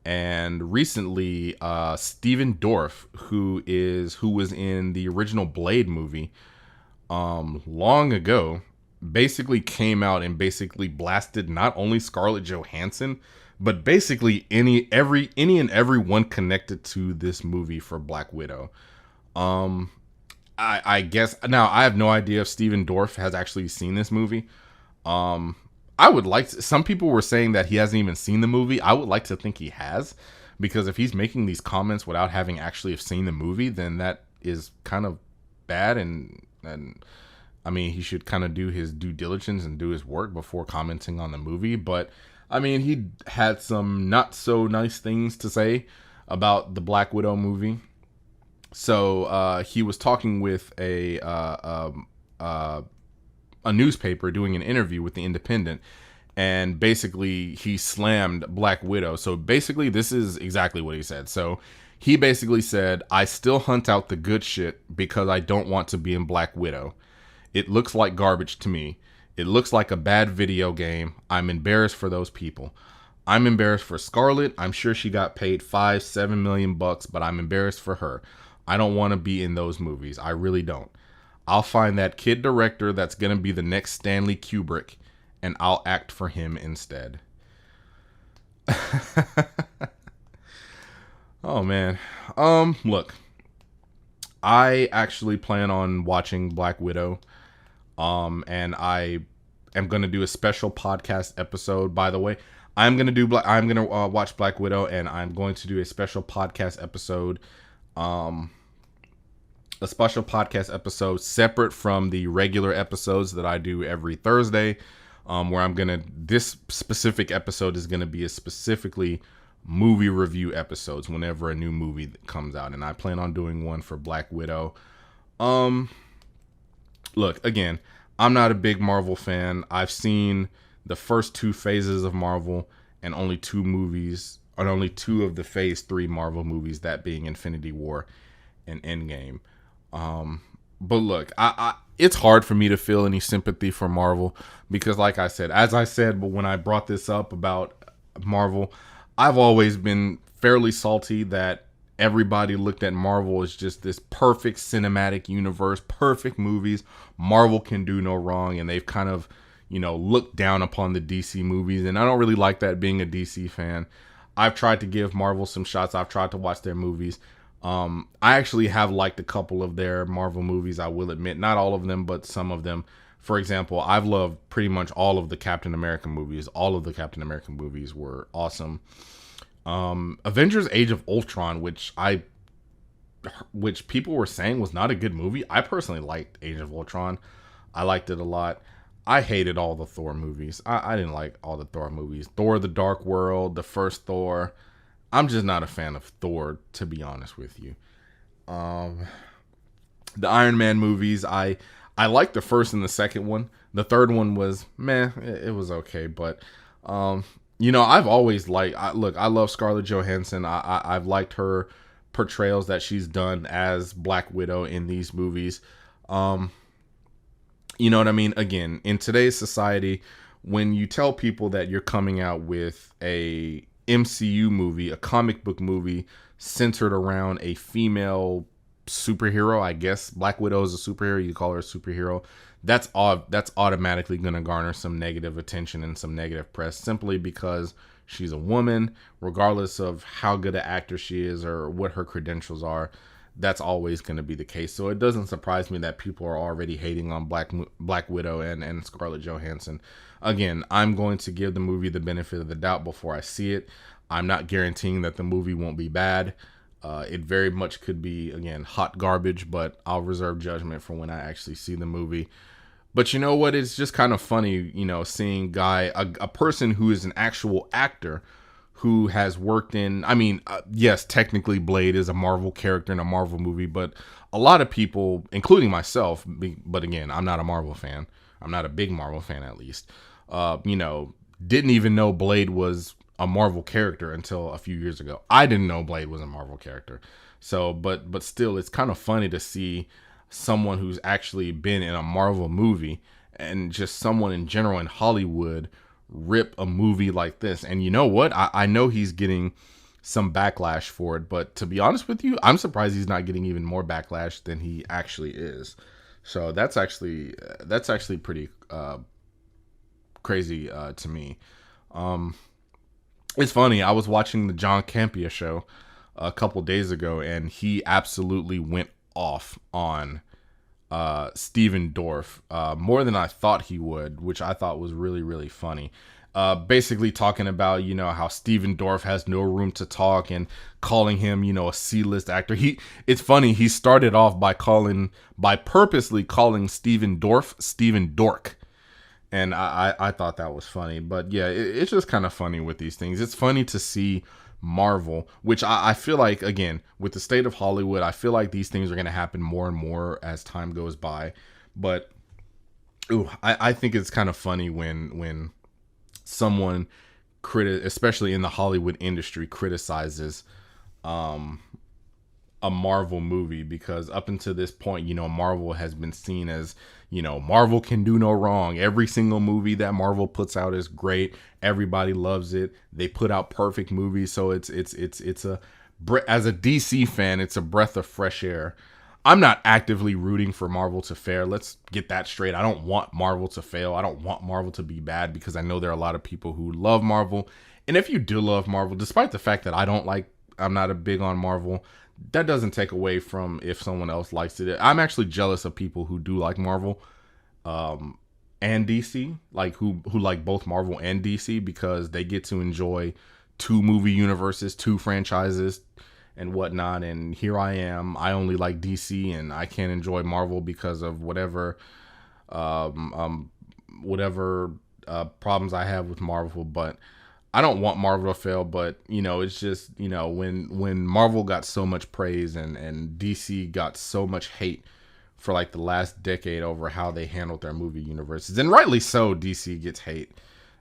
And recently, Steven Dorff, who was in the original Blade movie long ago, basically came out and basically blasted not only Scarlett Johansson, but basically any and everyone connected to this movie for Black Widow. I guess now I have no idea if Steven Dorff has actually seen this movie. I would like to, some people were saying that he hasn't even seen the movie. I would like to think he has, because if he's making these comments without having actually seen the movie, then that is kind of bad. And I mean, he should kind of do his due diligence and do his work before commenting on the movie. But I mean, he had some not so nice things to say about the Black Widow movie. So he was talking with a newspaper doing an interview with The Independent, and basically he slammed Black Widow. So basically this is exactly what he said. So he basically said, "I still hunt out the good shit because I don't want to be in Black Widow. It looks like garbage to me. It looks like a bad video game. I'm embarrassed for those people. I'm embarrassed for Scarlett. I'm sure she got paid $5-7 million bucks, but I'm embarrassed for her. I don't want to be in those movies. I really don't. I'll find that kid director that's going to be the next Stanley Kubrick, and I'll act for him instead." Oh, man. Look, I actually plan on watching Black Widow. And I am going to do a special podcast episode. By the way, I'm going to watch Black Widow, and I'm going to do a special podcast episode. A special podcast episode separate from the regular episodes that I do every Thursday, where this specific episode is going to be a specifically movie review episodes whenever a new movie comes out. And I plan on doing one for Black Widow. Look, again, I'm not a big Marvel fan. I've seen the first two phases of Marvel and only two of the phase 3 Marvel movies, that being Infinity War and Endgame. But look, it's hard for me to feel any sympathy for Marvel because, like I said, but when I brought this up about Marvel, I've always been fairly salty that everybody looked at Marvel as just this perfect cinematic universe, perfect movies. Marvel can do no wrong, and they've kind of, looked down upon the DC movies, and I don't really like that being a DC fan. I've tried to give Marvel some shots. I've tried to watch their movies. I actually have liked a couple of their Marvel movies, I will admit. Not all of them, but some of them. For example, I've loved pretty much all of the Captain America movies. All of the Captain America movies were awesome. Avengers Age of Ultron, which people were saying was not a good movie. I personally liked Age of Ultron. I liked it a lot. I hated all the Thor movies. I didn't like all the Thor movies. Thor: The Dark World, the first Thor. I'm just not a fan of Thor, to be honest with you. The Iron Man movies, I liked the first and the second one. The third one was meh. It was okay, but I've always I love Scarlett Johansson. I've liked her portrayals that she's done as Black Widow in these movies. You know what I mean? Again, in today's society, when you tell people that you're coming out with a MCU movie, a comic book movie centered around a female superhero, I guess Black Widow is a superhero, you call her a superhero, that's automatically going to garner some negative attention and some negative press simply because she's a woman, regardless of how good an actor she is or what her credentials are. That's always going to be the case. So it doesn't surprise me that people are already hating on Black Widow and Scarlett Johansson. Again, I'm going to give the movie the benefit of the doubt before I see it. I'm not guaranteeing that the movie won't be bad. It very much could be, again, hot garbage, but I'll reserve judgment for when I actually see the movie. But you know what? It's just kind of funny, seeing a person who is an actual actor who has worked in, yes, technically Blade is a Marvel character in a Marvel movie, but a lot of people, including myself, but again, I'm not a Marvel fan. I'm not a big Marvel fan, at least, didn't even know Blade was a Marvel character until a few years ago. I didn't know Blade was a Marvel character. So, but still, it's kind of funny to see someone who's actually been in a Marvel movie and just someone in general in Hollywood rip a movie like this. And you know what? I know he's getting some backlash for it, but to be honest with you, I'm surprised he's not getting even more backlash than he actually is. So that's actually pretty crazy to me. It's funny. I was watching the John Campea show a couple days ago, and he absolutely went off on Steven Dorff more than I thought he would, which I thought was really, really funny. Basically talking about, how Steven Dorff has no room to talk and calling him, a C-list actor. It's funny. He started off by purposely calling Steven Dorff Steven Dork. And I thought that was funny. But yeah, it's just kind of funny with these things. It's funny to see Marvel, which I feel like, again, with the state of Hollywood, I feel like these things are going to happen more and more as time goes by. But I think it's kind of funny when someone especially in the Hollywood industry, criticizes a Marvel movie, because up until this point, Marvel has been seen as, Marvel can do no wrong. Every single movie that Marvel puts out is great. Everybody loves it. They put out perfect movies. So it's as a DC fan, it's a breath of fresh air. I'm not actively rooting for Marvel to fail. Let's get that straight. I don't want Marvel to fail. I don't want Marvel to be bad, because I know there are a lot of people who love Marvel. And if you do love Marvel, despite the fact that I'm not a big on Marvel, that doesn't take away from if someone else likes it. I'm actually jealous of people who do like Marvel and DC, like who like both Marvel and DC, because they get to enjoy two movie universes, two franchises and whatnot. And here I am, I only like DC and I can't enjoy Marvel because of whatever problems I have with Marvel. But I don't want Marvel to fail, but it's just, when Marvel got so much praise and DC got so much hate for like the last decade over how they handled their movie universes, and rightly so, DC gets hate.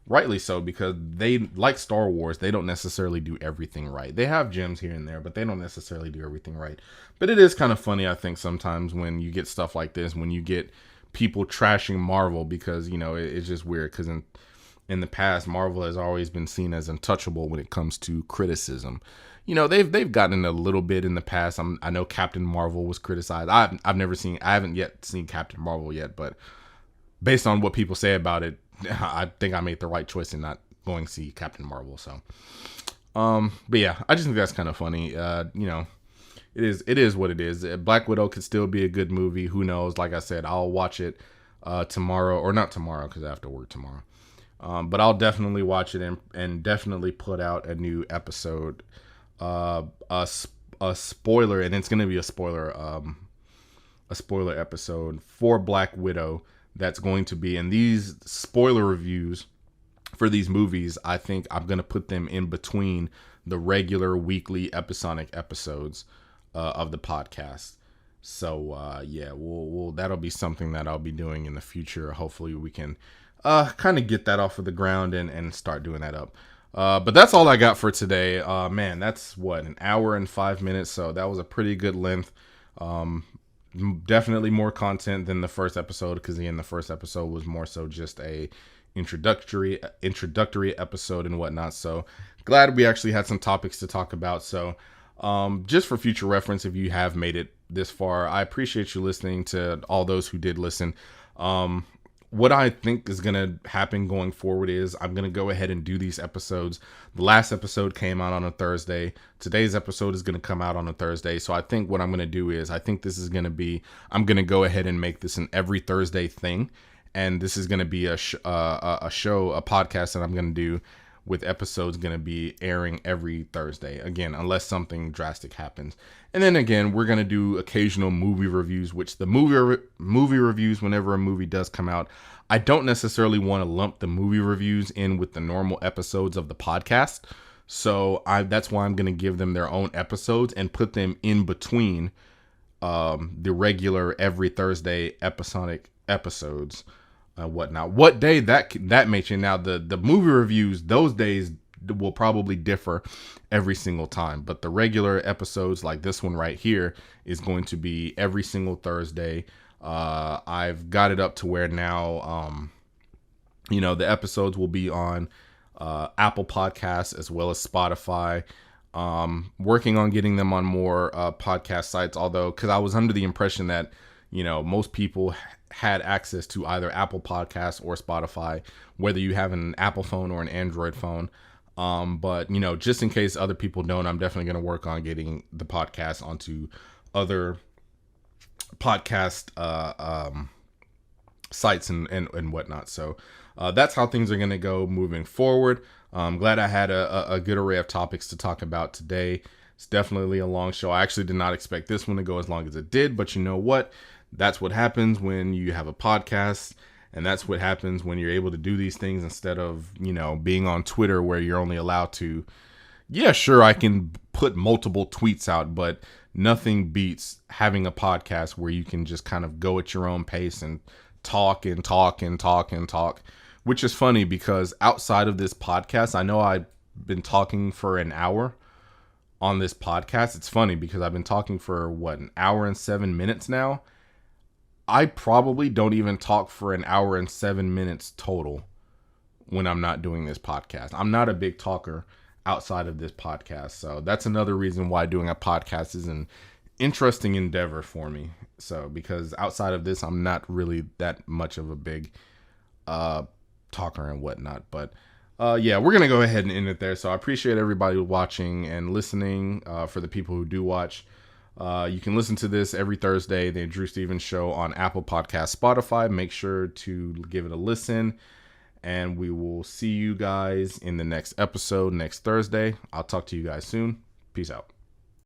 Rightly so, because they, like Star Wars, they don't necessarily do everything right. They have gems here and there, but they don't necessarily do everything right. But it is kind of funny, I think, sometimes when you get stuff like this, when you get people trashing Marvel, because, it's just weird, because in the past, Marvel has always been seen as untouchable when it comes to criticism. They've gotten a little bit in the past. I know Captain Marvel was criticized. I haven't yet seen Captain Marvel yet, but based on what people say about it, I think I made the right choice in not going to see Captain Marvel. So, but yeah, I just think that's kind of funny. It is what it is. Black Widow could still be a good movie. Who knows? Like I said, I'll watch it tomorrow, or not tomorrow, because I have to work tomorrow. But I'll definitely watch it and definitely put out a new episode, a spoiler, and it's going to be a spoiler episode for Black Widow. That's going to be, and these spoiler reviews for these movies, I think I'm going to put them in between the regular weekly episodic episodes of the podcast. So yeah, that'll be something that I'll be doing in the future. Hopefully we can kind of get that off of the ground and start doing that up. But that's all I got for today. Man, that's an hour and 5 minutes. So that was a pretty good length. Definitely more content than the first episode, because again, the first episode was more so just a introductory episode and whatnot. So glad we actually had some topics to talk about. So just for future reference, if you have made it this far, I appreciate you listening. To all those who did listen, what I think is going to happen going forward is I'm going to go ahead and do these episodes. The last episode came out on a Thursday. Today's episode is going to come out on a Thursday. So I think what I'm going to do is, I think this is going to be, I'm going to go ahead and make this an every Thursday thing. And this is going to be a podcast that I'm going to do, with episodes going to be airing every Thursday. Again, unless something drastic happens. And then again, we're going to do occasional movie reviews, which the movie reviews, whenever a movie does come out, I don't necessarily want to lump the movie reviews in with the normal episodes of the podcast. So that's why I'm going to give them their own episodes and put them in between the regular every Thursday episodic episodes. Whatnot. What day that may change. Now the movie reviews, those days will probably differ every single time, but the regular episodes like this one right here is going to be every single Thursday. I've got it up to where now, the episodes will be on Apple Podcasts as well as Spotify. Working on getting them on more podcast sites, although, because I was under the impression that most people had access to either Apple Podcasts or Spotify, whether you have an Apple phone or an Android phone. But just in case other people don't, I'm definitely going to work on getting the podcast onto other podcast sites and whatnot. So that's how things are going to go moving forward. I'm glad I had a good array of topics to talk about today. It's definitely a long show. I actually did not expect this one to go as long as it did, but you know what? That's what happens when you have a podcast, and that's what happens when you're able to do these things instead of, being on Twitter where you're only allowed to, yeah, sure, I can put multiple tweets out, but nothing beats having a podcast where you can just kind of go at your own pace and talk and talk and talk and talk, which is funny because outside of this podcast, I know I've been talking for an hour on this podcast. It's funny because I've been talking for an hour and 7 minutes now. I probably don't even talk for an hour and 7 minutes total when I'm not doing this podcast. I'm not a big talker outside of this podcast. So that's another reason why doing a podcast is an interesting endeavor for me. So because outside of this, I'm not really that much of a big talker and whatnot. But yeah, we're going to go ahead and end it there. So I appreciate everybody watching and listening. For the people who do watch, you can listen to this every Thursday, the Drew Stevens Show, on Apple Podcasts, Spotify. Make sure to give it a listen, and we will see you guys in the next episode next Thursday. I'll talk to you guys soon. Peace out.